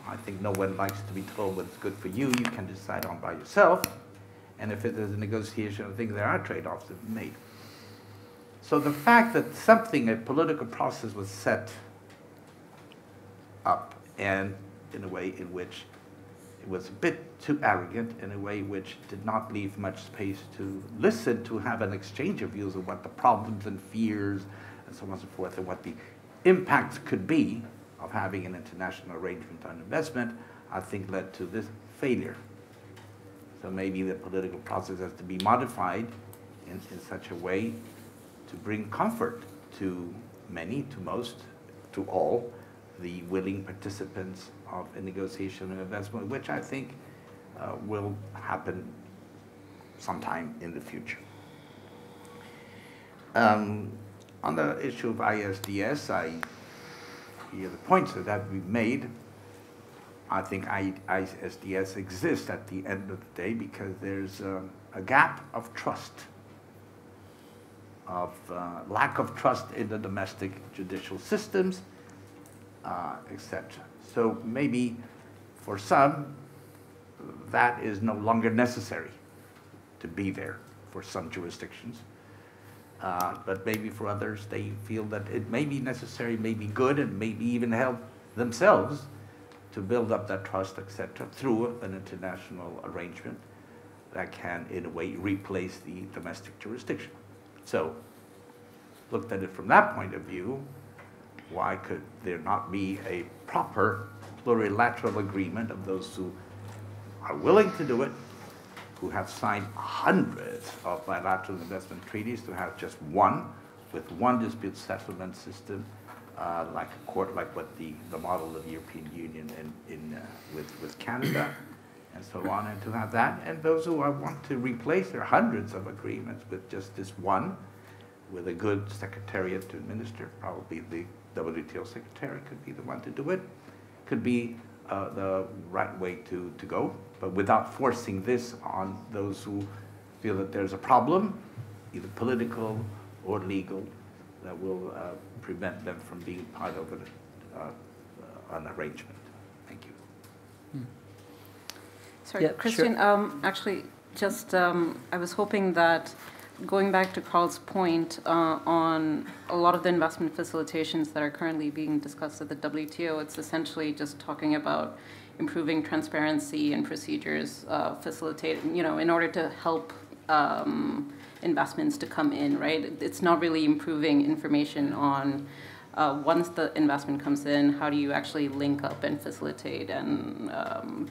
I think no one likes to be told what's good for you. You can decide on by yourself. And if it is a negotiation, I think there are trade-offs that are made. So the fact that a political process was set up, and in a way in which it was a bit too arrogant, in a way which did not leave much space to listen, to have an exchange of views of what the problems and fears and so on and so forth, and what the impacts could be of having an international arrangement on investment, I think led to this failure. So maybe the political process has to be modified in such a way to bring comfort to many, to most, to all the willing participants of a negotiation of investment, which I think will happen sometime in the future. On the issue of ISDS, I hear the points that have been made. I think ISDS exists at the end of the day because there's a gap of trust, of lack of trust in the domestic judicial systems, etc. So maybe for some, that is no longer necessary to be there for some jurisdictions. But maybe for others, they feel that it may be necessary, may be good, and maybe even help themselves to build up that trust, etc., through an international arrangement that can, in a way, replace the domestic jurisdiction. So, looked at it from that point of view, why could there not be a proper plurilateral agreement of those who are willing to do it, who have signed hundreds of bilateral investment treaties, to have just one, with one dispute settlement system, like a court, like what the model of the European Union with Canada, and so on, and to have that, and those who want to replace their hundreds of agreements with just this one, with a good secretariat to administer, probably the WTO secretary could be the one to do it, could be the right way to go, but without forcing this on those who feel that there's a problem, either political or legal, that will prevent them from being part of an arrangement. Thank you. Sorry, Yeah, Cristian, sure. actually, just I was hoping that going back to Karl's point on a lot of the investment facilitations that are currently being discussed at the WTO, it's essentially just talking about improving transparency and procedures, facilitating, in order to help investments to come in, right? It's not really improving information on once the investment comes in, how do you actually link up and facilitate and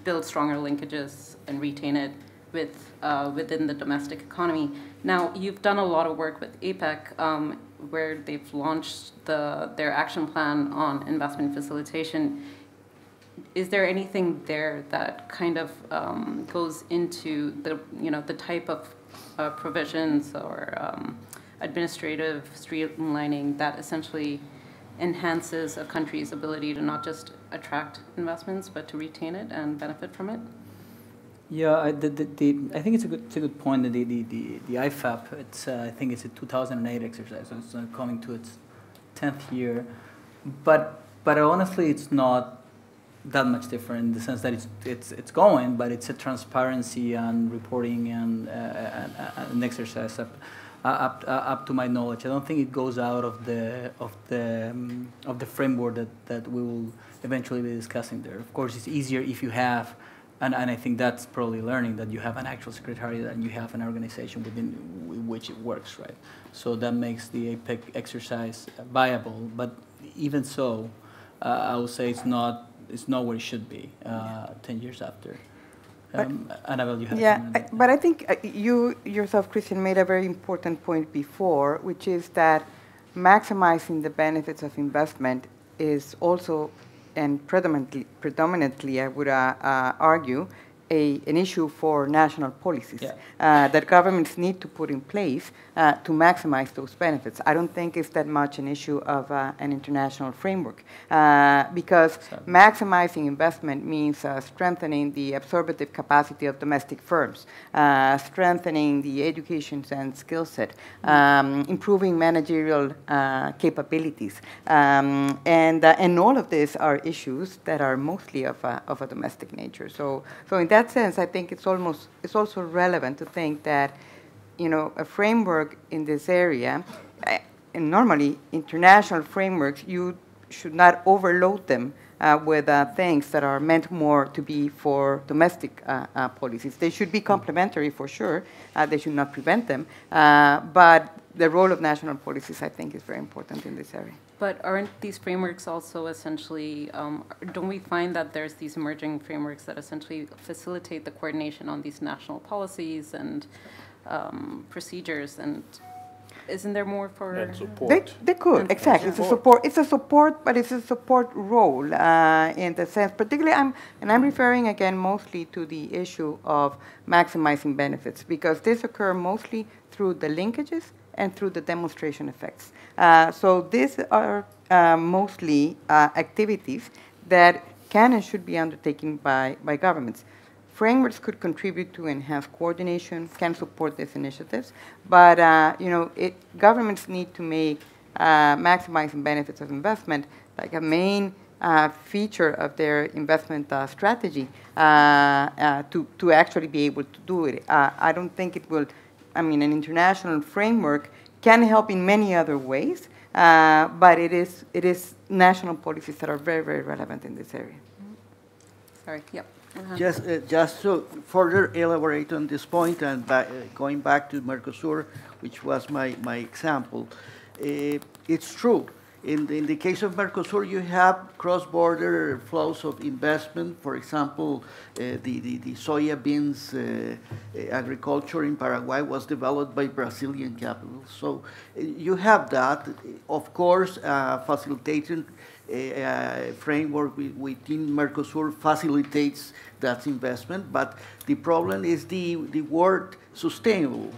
build stronger linkages and retain it within the domestic economy. Now, you've done a lot of work with APEC, where they've launched their action plan on investment facilitation. Is there anything there that kind of goes into the type of provisions or administrative streamlining that essentially enhances a country's ability to not just attract investments, but to retain it and benefit from it? Yeah, I think it's a good point. The IFAP, I think it's a 2008 exercise, so it's coming to its 10th year, but honestly, it's not that much different in the sense that it's going, but it's a transparency and reporting and an exercise up to my knowledge. I don't think it goes out of the framework that we will eventually be discussing there. Of course, it's easier if you have. And I think that's probably learning that you have an actual secretariat and you have an organization within which it works, right? So that makes the APEC exercise viable. But even so, I would say it's not where it should be 10 years after. Anabel, you have but I think you yourself, Cristian, made a very important point before, which is that maximizing the benefits of investment is also, and predominantly, I would argue, an issue for national policies that governments need to put in place to maximize those benefits. I don't think it's that much an issue of an international framework because maximizing investment means strengthening the absorptive capacity of domestic firms, strengthening the education and skill set, improving managerial capabilities, and all of these are issues that are mostly of a domestic nature. So in that sense, I think it's also relevant to think that, a framework in this area, and normally international frameworks, you should not overload them with things that are meant more to be for domestic policies. They should be complementary for sure. They should not prevent them. But the role of national policies, I think, is very important in this area. But aren't these frameworks also essentially, don't we find that there's these emerging frameworks that essentially facilitate the coordination on these national policies and procedures, and isn't there more for... And support. They could, exactly. It's a support, but it's a support role in the sense, particularly, I'm referring again mostly to the issue of maximizing benefits, because this occurs mostly through the linkages and through the demonstration effects. So these are mostly activities that can and should be undertaken by governments. Frameworks could contribute to enhance coordination, can support these initiatives, but governments need to make maximizing benefits of investment like a main feature of their investment strategy to actually be able to do it. I don't think it will, an international framework can help in many other ways, but it is national policies that are very, very relevant in this area. Sorry, yep. Just to further elaborate on this point, and going back to Mercosur, which was my example, it's true. In the case of Mercosur, you have cross-border flows of investment. For example, the soya beans agriculture in Paraguay was developed by Brazilian capital. So you have that. Of course, facilitating framework within Mercosur facilitates that investment, but the problem is the word sustainable.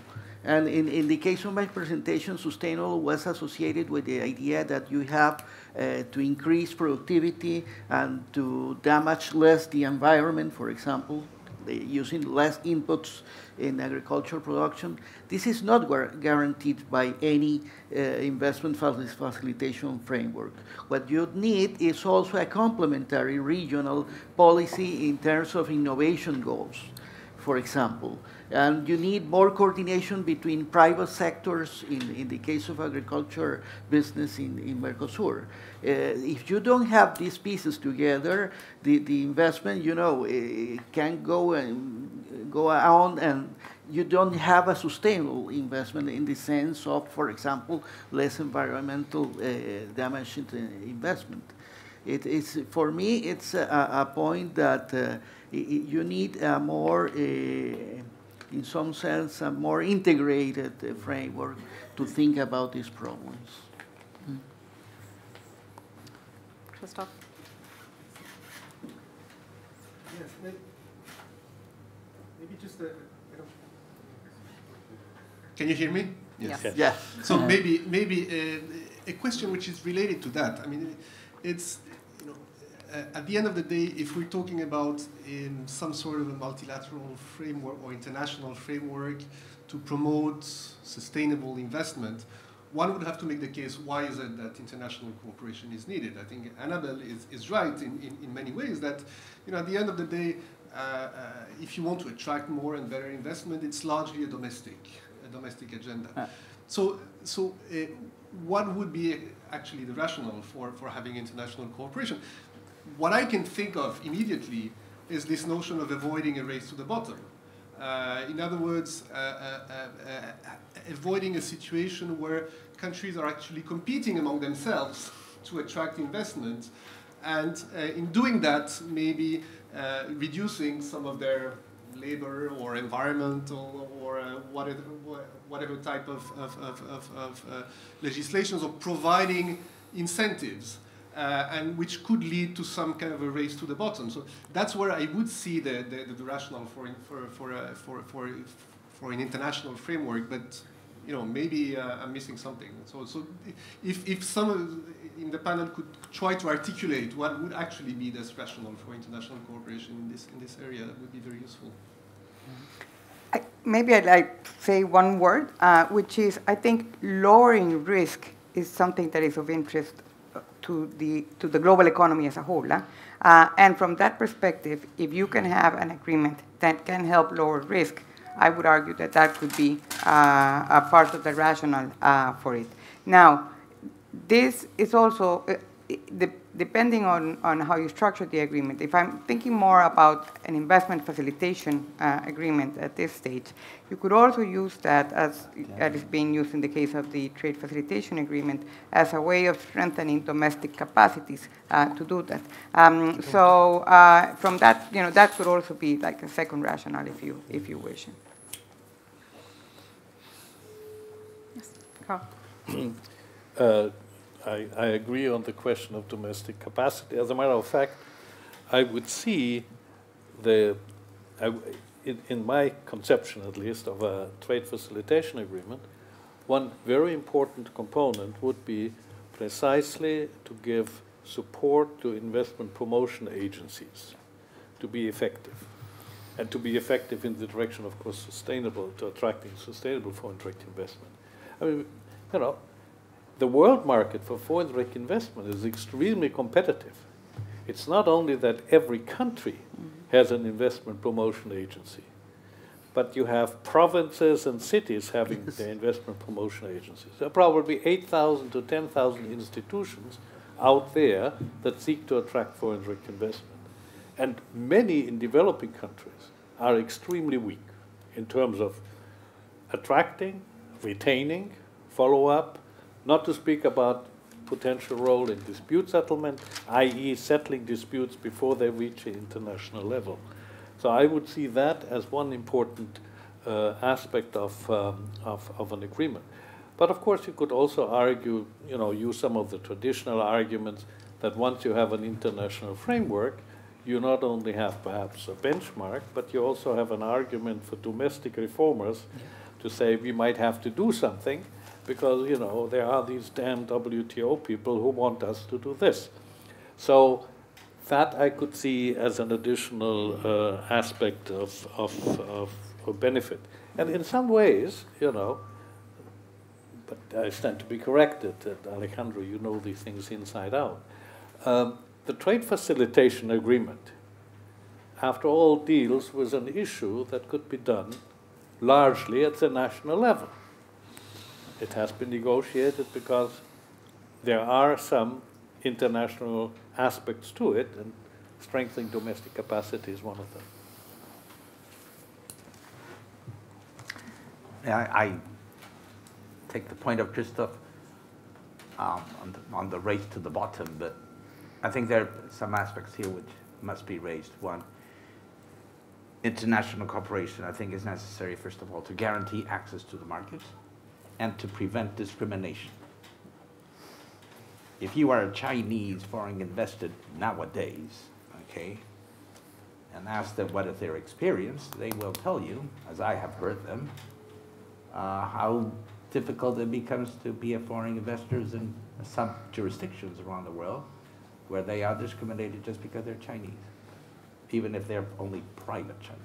And in the case of my presentation, sustainable was associated with the idea that you have to increase productivity and to damage less the environment, for example, using less inputs in agricultural production. This is not guaranteed by any investment facilitation framework. What you need is also a complementary regional policy in terms of innovation goals, for example. And you need more coordination between private sectors in the case of agriculture business in Mercosur. If you don't have these pieces together, the investment, can go on, and you don't have a sustainable investment in the sense of, for example, less environmental damage investment. For me, it's a point that you need a more, in some sense, a more integrated framework to think about these problems. Christoph? Yes, maybe just Can you hear me? Yes. Yes. So maybe a question which is related to that. It's at the end of the day, if we're talking about some sort of a multilateral framework or international framework to promote sustainable investment, one would have to make the case, why is it that international cooperation is needed? I think Anabel is right in many ways that, at the end of the day, if you want to attract more and better investment, it's largely a domestic agenda. So what would be actually the rationale for having international cooperation? What I can think of immediately is this notion of avoiding a race to the bottom. In other words, avoiding a situation where countries are actually competing among themselves to attract investment, and in doing that, maybe reducing some of their labor or environmental or whatever type of legislations, or providing incentives. And which could lead to some kind of a race to the bottom. So that's where I would see the rationale for an international framework. But maybe I'm missing something. So if some in the panel could try to articulate what would actually be this rationale for international cooperation in this area, that would be very useful. Maybe I'd like to say one word, which is, I think lowering risk is something that is of interest to the global economy as a whole. And from that perspective, if you can have an agreement that can help lower risk, I would argue that that could be a part of the rationale for it. Now, this is also, depending on how you structure the agreement, if I'm thinking more about an investment facilitation agreement at this stage, you could also use that, as is being used in the case of the trade facilitation agreement, as a way of strengthening domestic capacities to do that. So from that, that could also be like a second rationale if you wish. Yes, Karl. I agree on the question of domestic capacity. As a matter of fact, I would see in my conception at least, of a trade facilitation agreement, one very important component would be precisely to give support to investment promotion agencies to be effective. And to be effective in the direction, of course, sustainable, to attracting sustainable foreign direct investment. I mean, you know, the world market for foreign direct investment is extremely competitive. It's not only that every country has an investment promotion agency, but you have provinces and cities having their investment promotion agencies. There are probably 8,000 to 10,000 institutions out there that seek to attract foreign direct investment. And many in developing countries are extremely weak in terms of attracting, retaining, follow-up, not to speak about potential role in dispute settlement, i.e. settling disputes before they reach the international level. So I would see that as one important aspect of an agreement. But of course you could also argue, you know, use some of the traditional arguments that once you have an international framework, you not only have perhaps a benchmark, but you also have an argument for domestic reformers to say we might have to do something because, you know, there are these damn WTO people who want us to do this. So that I could see as an additional aspect of benefit. And in some ways, you know, but I stand to be corrected, Alejandro, you know these things inside out. The trade facilitation agreement, after all, deals with an issue that could be done largely at the national level. It has been negotiated because there are some international aspects to it, and strengthening domestic capacity is one of them. Yeah, I take the point of Christoph on the race to the bottom, but I think there are some aspects here which must be raised. One, international cooperation, I think, is necessary, first of all, to guarantee access to the markets and to prevent discrimination. If you are a Chinese foreign investor nowadays, okay, and ask them what is their experience, they will tell you, as I have heard them, how difficult it becomes to be a foreign investor in some jurisdictions around the world where they are discriminated just because they're Chinese, even if they're only private Chinese.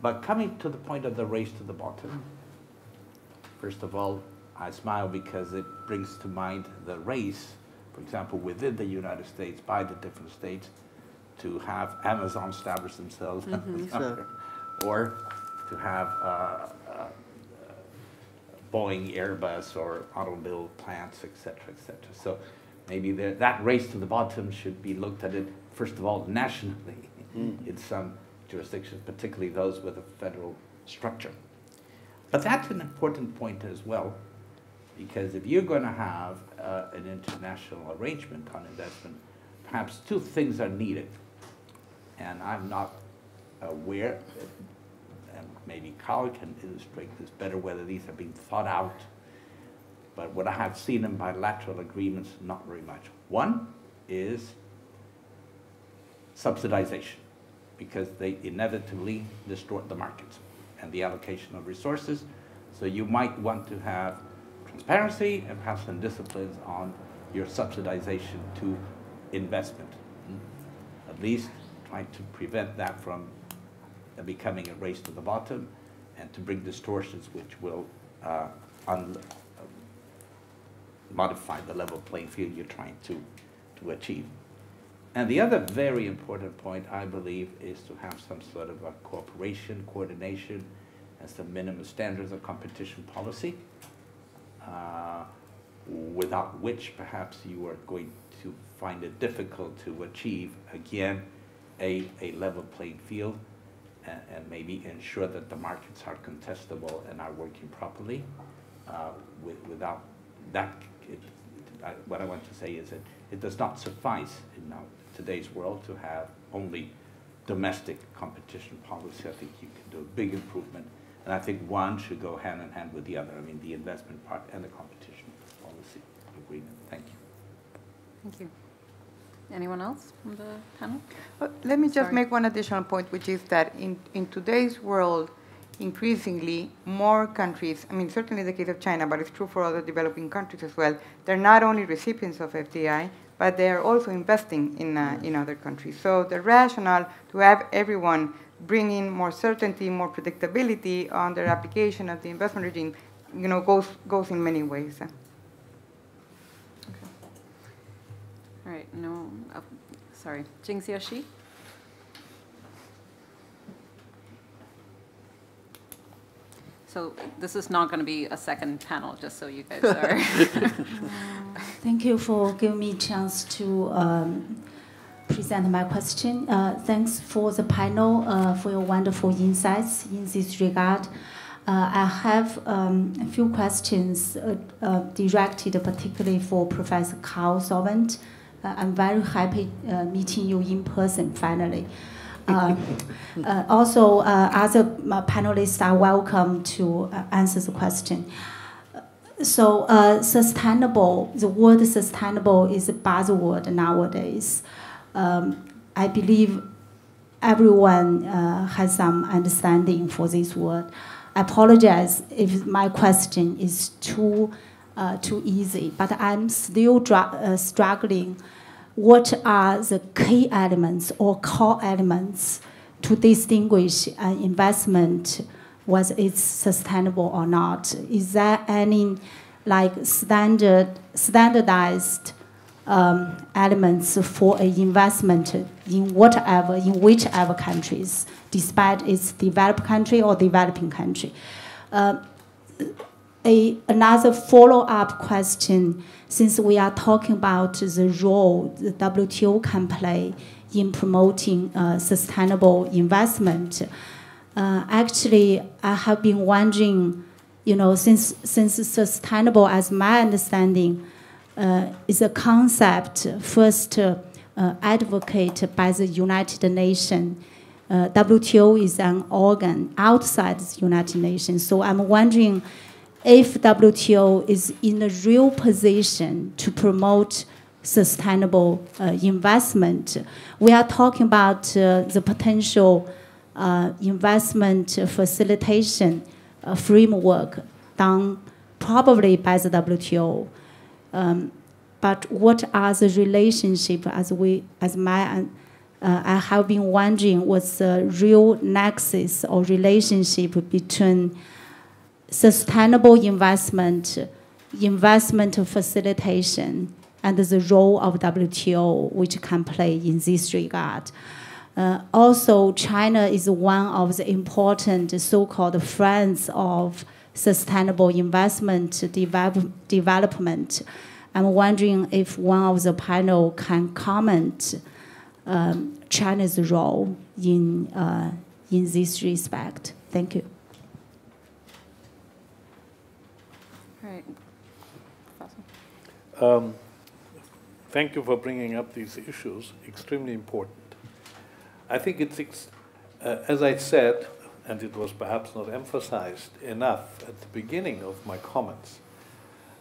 But coming to the point of the race to the bottom, first of all, I smile because it brings to mind the race, for example, within the United States, by the different states, to have Amazon establish themselves, or to have Boeing, Airbus, or automobile plants, et cetera, et cetera. So maybe that race to the bottom should be looked at it, first of all, nationally in some jurisdictions, particularly those with a federal structure. But that's an important point as well, because if you're going to have an international arrangement on investment, perhaps two things are needed. And I'm not aware, and maybe Karl can illustrate this better, whether these have been thought out. But what I have seen in bilateral agreements, not very much. One is subsidization, because they inevitably distort the markets and the allocation of resources. So you might want to have transparency and perhaps some disciplines on your subsidization to investment. At least trying to prevent that from becoming a race to the bottom and to bring distortions which will modify the level playing field you're trying to achieve. And the other very important point, I believe, is to have some sort of a cooperation, coordination, and some minimum standards of competition policy, without which perhaps you are going to find it difficult to achieve, again, a level playing field, and maybe ensure that the markets are contestable and are working properly. Without that, what I want to say is that it does not suffice in today's world to have only domestic competition policy. I think you can do a big improvement, and I think one should go hand in hand with the other. I mean, the investment part and the competition policy agreement. Thank you. Thank you. Anyone else from the panel? Let me just make one additional point, which is that in today's world, increasingly more countries, I mean, certainly in the case of China, but it's true for other developing countries as well, they're not only recipients of FDI, but they are also investing in other countries. So the rationale to have everyone bring in more certainty, more predictability on their application of the investment regime, goes in many ways. Okay. All right, no, sorry, Jingxia Shi? So this is not going to be a second panel, just so you guys are. Thank you for giving me a chance to present my question. Thanks for the panel for your wonderful insights in this regard. I have a few questions directed particularly for Professor Karl Sauvant. I'm very happy meeting you in person finally. Also, other panelists are welcome to answer the question. So, sustainable, the word sustainable is a buzzword nowadays. I believe everyone has some understanding for this word. I apologize if my question is too easy, but I'm still struggling. What are the key elements or core elements to distinguish an investment, whether it's sustainable or not? Is there any standardized elements for an investment in whichever countries, despite its developed country or developing country? Another follow-up question, since we are talking about the role the WTO can play in promoting sustainable investment, actually, I have been wondering, since sustainable, as my understanding, is a concept first advocated by the United Nations. WTO is an organ outside the United Nations, so I'm wondering if WTO is in a real position to promote sustainable investment. We are talking about the potential investment facilitation framework done probably by the WTO. But what are the relationship, I have been wondering what's the real nexus or relationship between sustainable investment, investment facilitation, and the role of WTO, which can play in this regard. Also, China is one of the important so-called friends of sustainable investment development. I'm wondering if one of the panel can comment China's role in this respect. Thank you. Thank you for bringing up these issues, extremely important. I think it's, as I said, and it was perhaps not emphasized enough at the beginning of my comments,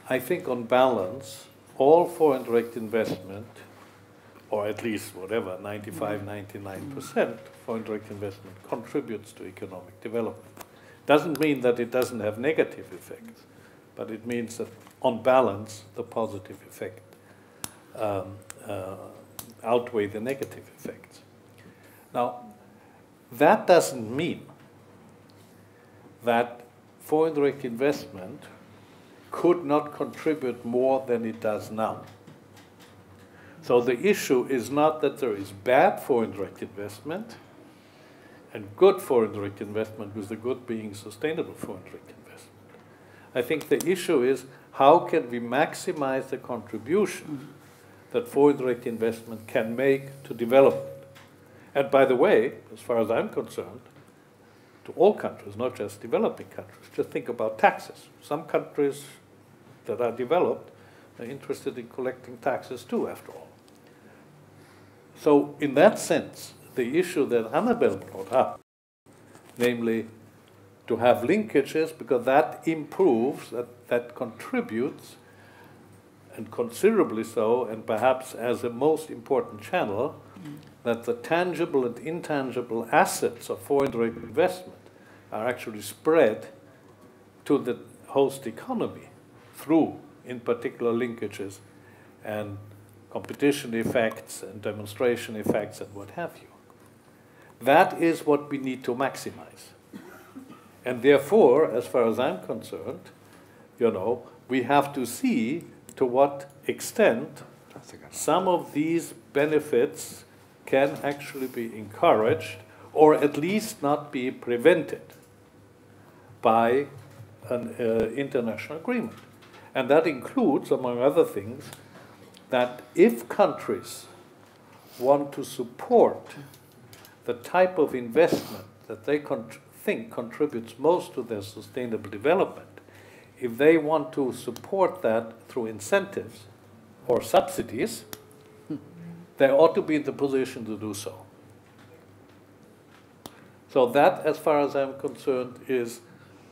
I think on balance, all foreign direct investment, or at least whatever, 95, 99% foreign direct investment contributes to economic development. Doesn't mean that it doesn't have negative effects, but it means that on balance, the positive effect outweigh the negative effects. Now, that doesn't mean that foreign direct investment could not contribute more than it does now. So the issue is not that there is bad foreign direct investment and good foreign direct investment, with the good being sustainable foreign direct investment. I think the issue is how can we maximize the contribution that foreign direct investment can make to development. And by the way, as far as I'm concerned, to all countries, not just developing countries. Just think about taxes. Some countries that are developed are interested in collecting taxes too, after all. So in that sense, the issue that Anabel brought up, namely to have linkages, because that improves, that contributes, and considerably so, and perhaps as a most important channel, that the tangible and intangible assets of foreign direct investment are actually spread to the host economy through, in particular, linkages and competition effects and demonstration effects and what have you. That is what we need to maximize. And therefore, as far as I'm concerned, you know, we have to see to what extent some of these benefits can actually be encouraged or at least not be prevented by an international agreement. And that includes, among other things, that if countries want to support the type of investment that they think contributes most to their sustainable development, if they want to support that through incentives or subsidies, they ought to be in the position to do so. So that, as far as I'm concerned, is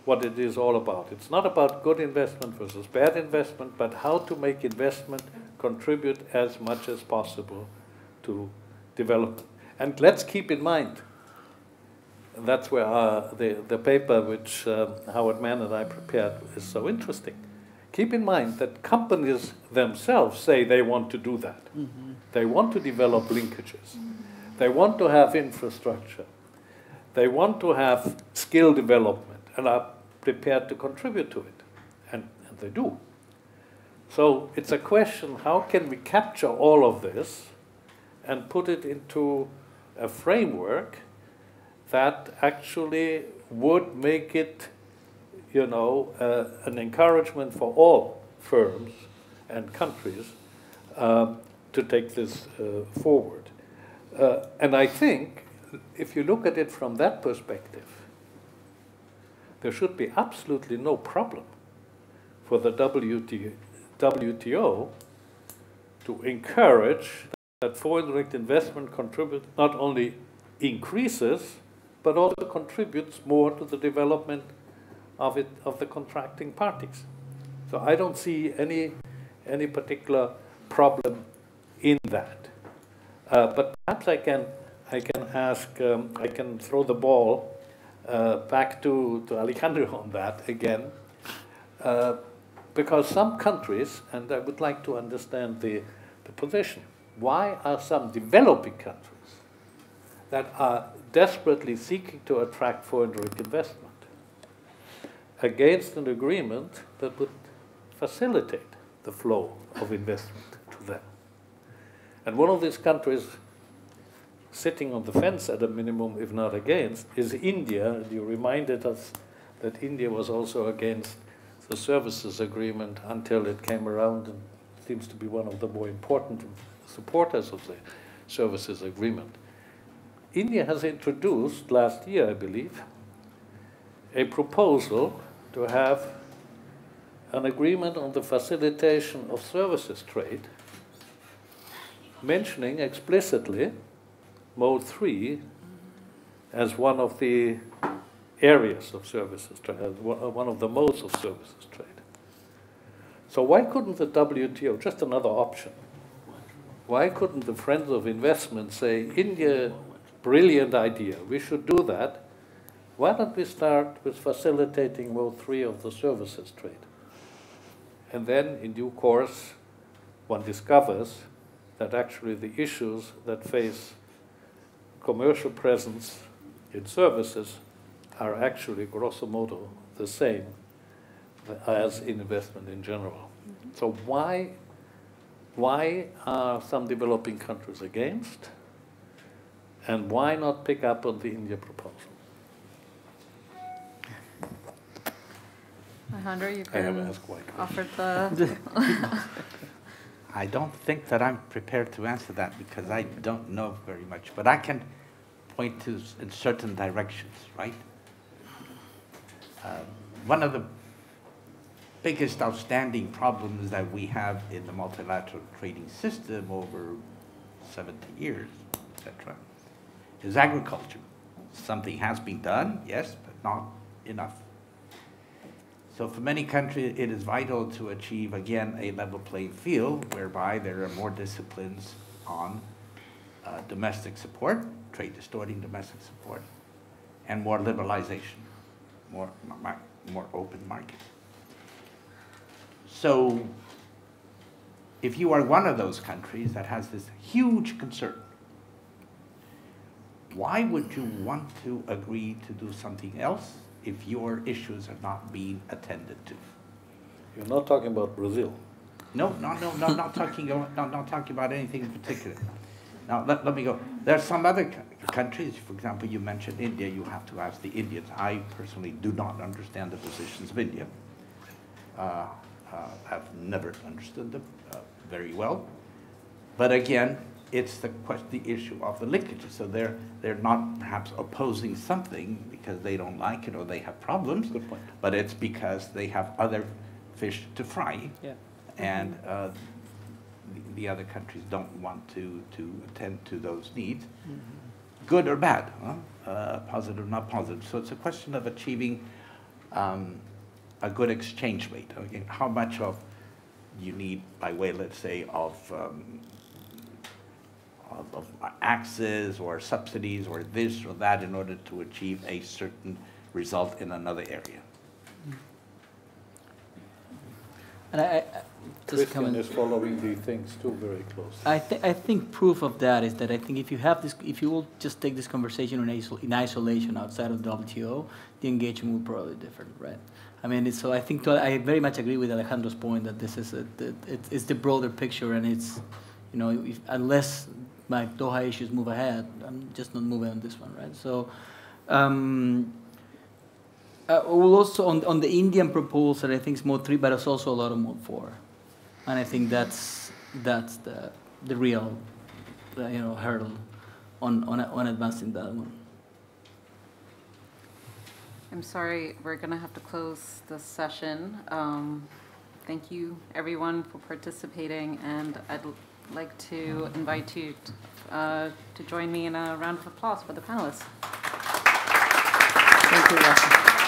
what it is all about. It's not about good investment versus bad investment, but how to make investment contribute as much as possible to development. And let's keep in mind, that's where the paper which Howard Mann and I prepared is so interesting. Keep in mind that companies themselves say they want to do that. Mm-hmm. They want to develop linkages. They want to have infrastructure. They want to have skill development and are prepared to contribute to it. And they do. So it's a question, how can we capture all of this and put it into a framework that actually would make it, you know, an encouragement for all firms and countries to take this forward. And I think, if you look at it from that perspective, there should be absolutely no problem for the WTO to encourage that foreign direct investment not only increases, but also contributes more to the development of the contracting parties. So I don't see any particular problem in that. But perhaps I can ask, I can throw the ball back to Alejandro on that again, because some countries, and I would like to understand the position, why are some developing countries that are desperately seeking to attract foreign direct investment against an agreement that would facilitate the flow of investment to them? And one of these countries sitting on the fence at a minimum, if not against, is India. And you reminded us that India was also against the services agreement until it came around and seems to be one of the more important supporters of the services agreement. India has introduced last year, I believe, a proposal to have an agreement on the facilitation of services trade, mentioning explicitly Mode 3 as one of the areas of services trade, as one of the modes of services trade. So why couldn't the WTO, just another option, why couldn't the Friends of Investment say, India, brilliant idea, we should do that. Why don't we start with facilitating Mode 3 of the services trade? And then, in due course, one discovers that actually the issues that face commercial presence in services are actually, grosso modo, the same as in investment in general. Mm-hmm. So why are some developing countries against? And why not pick up on the India proposal? Alejandro, you can offer the... I don't think that I'm prepared to answer that because I don't know very much, but I can point to in certain directions, right? One of the biggest outstanding problems that we have in the multilateral trading system over 70 years, etc., is agriculture. Something has been done, yes, but not enough. So for many countries, it is vital to achieve, again, a level playing field whereby there are more disciplines on domestic support, trade distorting domestic support, and more liberalization. more open market. So if you are one of those countries that has this huge concern, why would you want to agree to do something else if your issues are not being attended to? You're not talking about Brazil. No, not talking about anything in particular. Now, let me go. There are some other countries, for example, you mentioned India, you have to ask the Indians. I personally do not understand the positions of India. I've never understood them very well. But again, it's the issue of the linkages. So they're not perhaps opposing something because they don't like it or they have problems. Good point. But it's because they have other fish to fry. Yeah. And the other countries don't want to attend to those needs, good or bad, positive, not positive. So it's a question of achieving a good exchange rate. Okay? How much of you need by way, let's say, of access or subsidies or this or that in order to achieve a certain result in another area. And Cristian is following these things too very closely. I think proof of that is that I think if you have this, if you will just take this conversation in isolation outside of the WTO, the engagement will probably be different, right? I mean, so I think I very much agree with Alejandro's point that this is it's the broader picture, and it's, you know, unless my Doha issues move ahead, I'm just not moving on this one, right? So. We'll also on the Indian proposal, I think it's mode 3, but it's also a lot of mode 4, and I think that's the real hurdle on advancing that one. I'm sorry, we're going to have to close this session. Thank you, everyone, for participating, and I'd like to invite you to join me in a round of applause for the panelists. Thank you, Rashmi.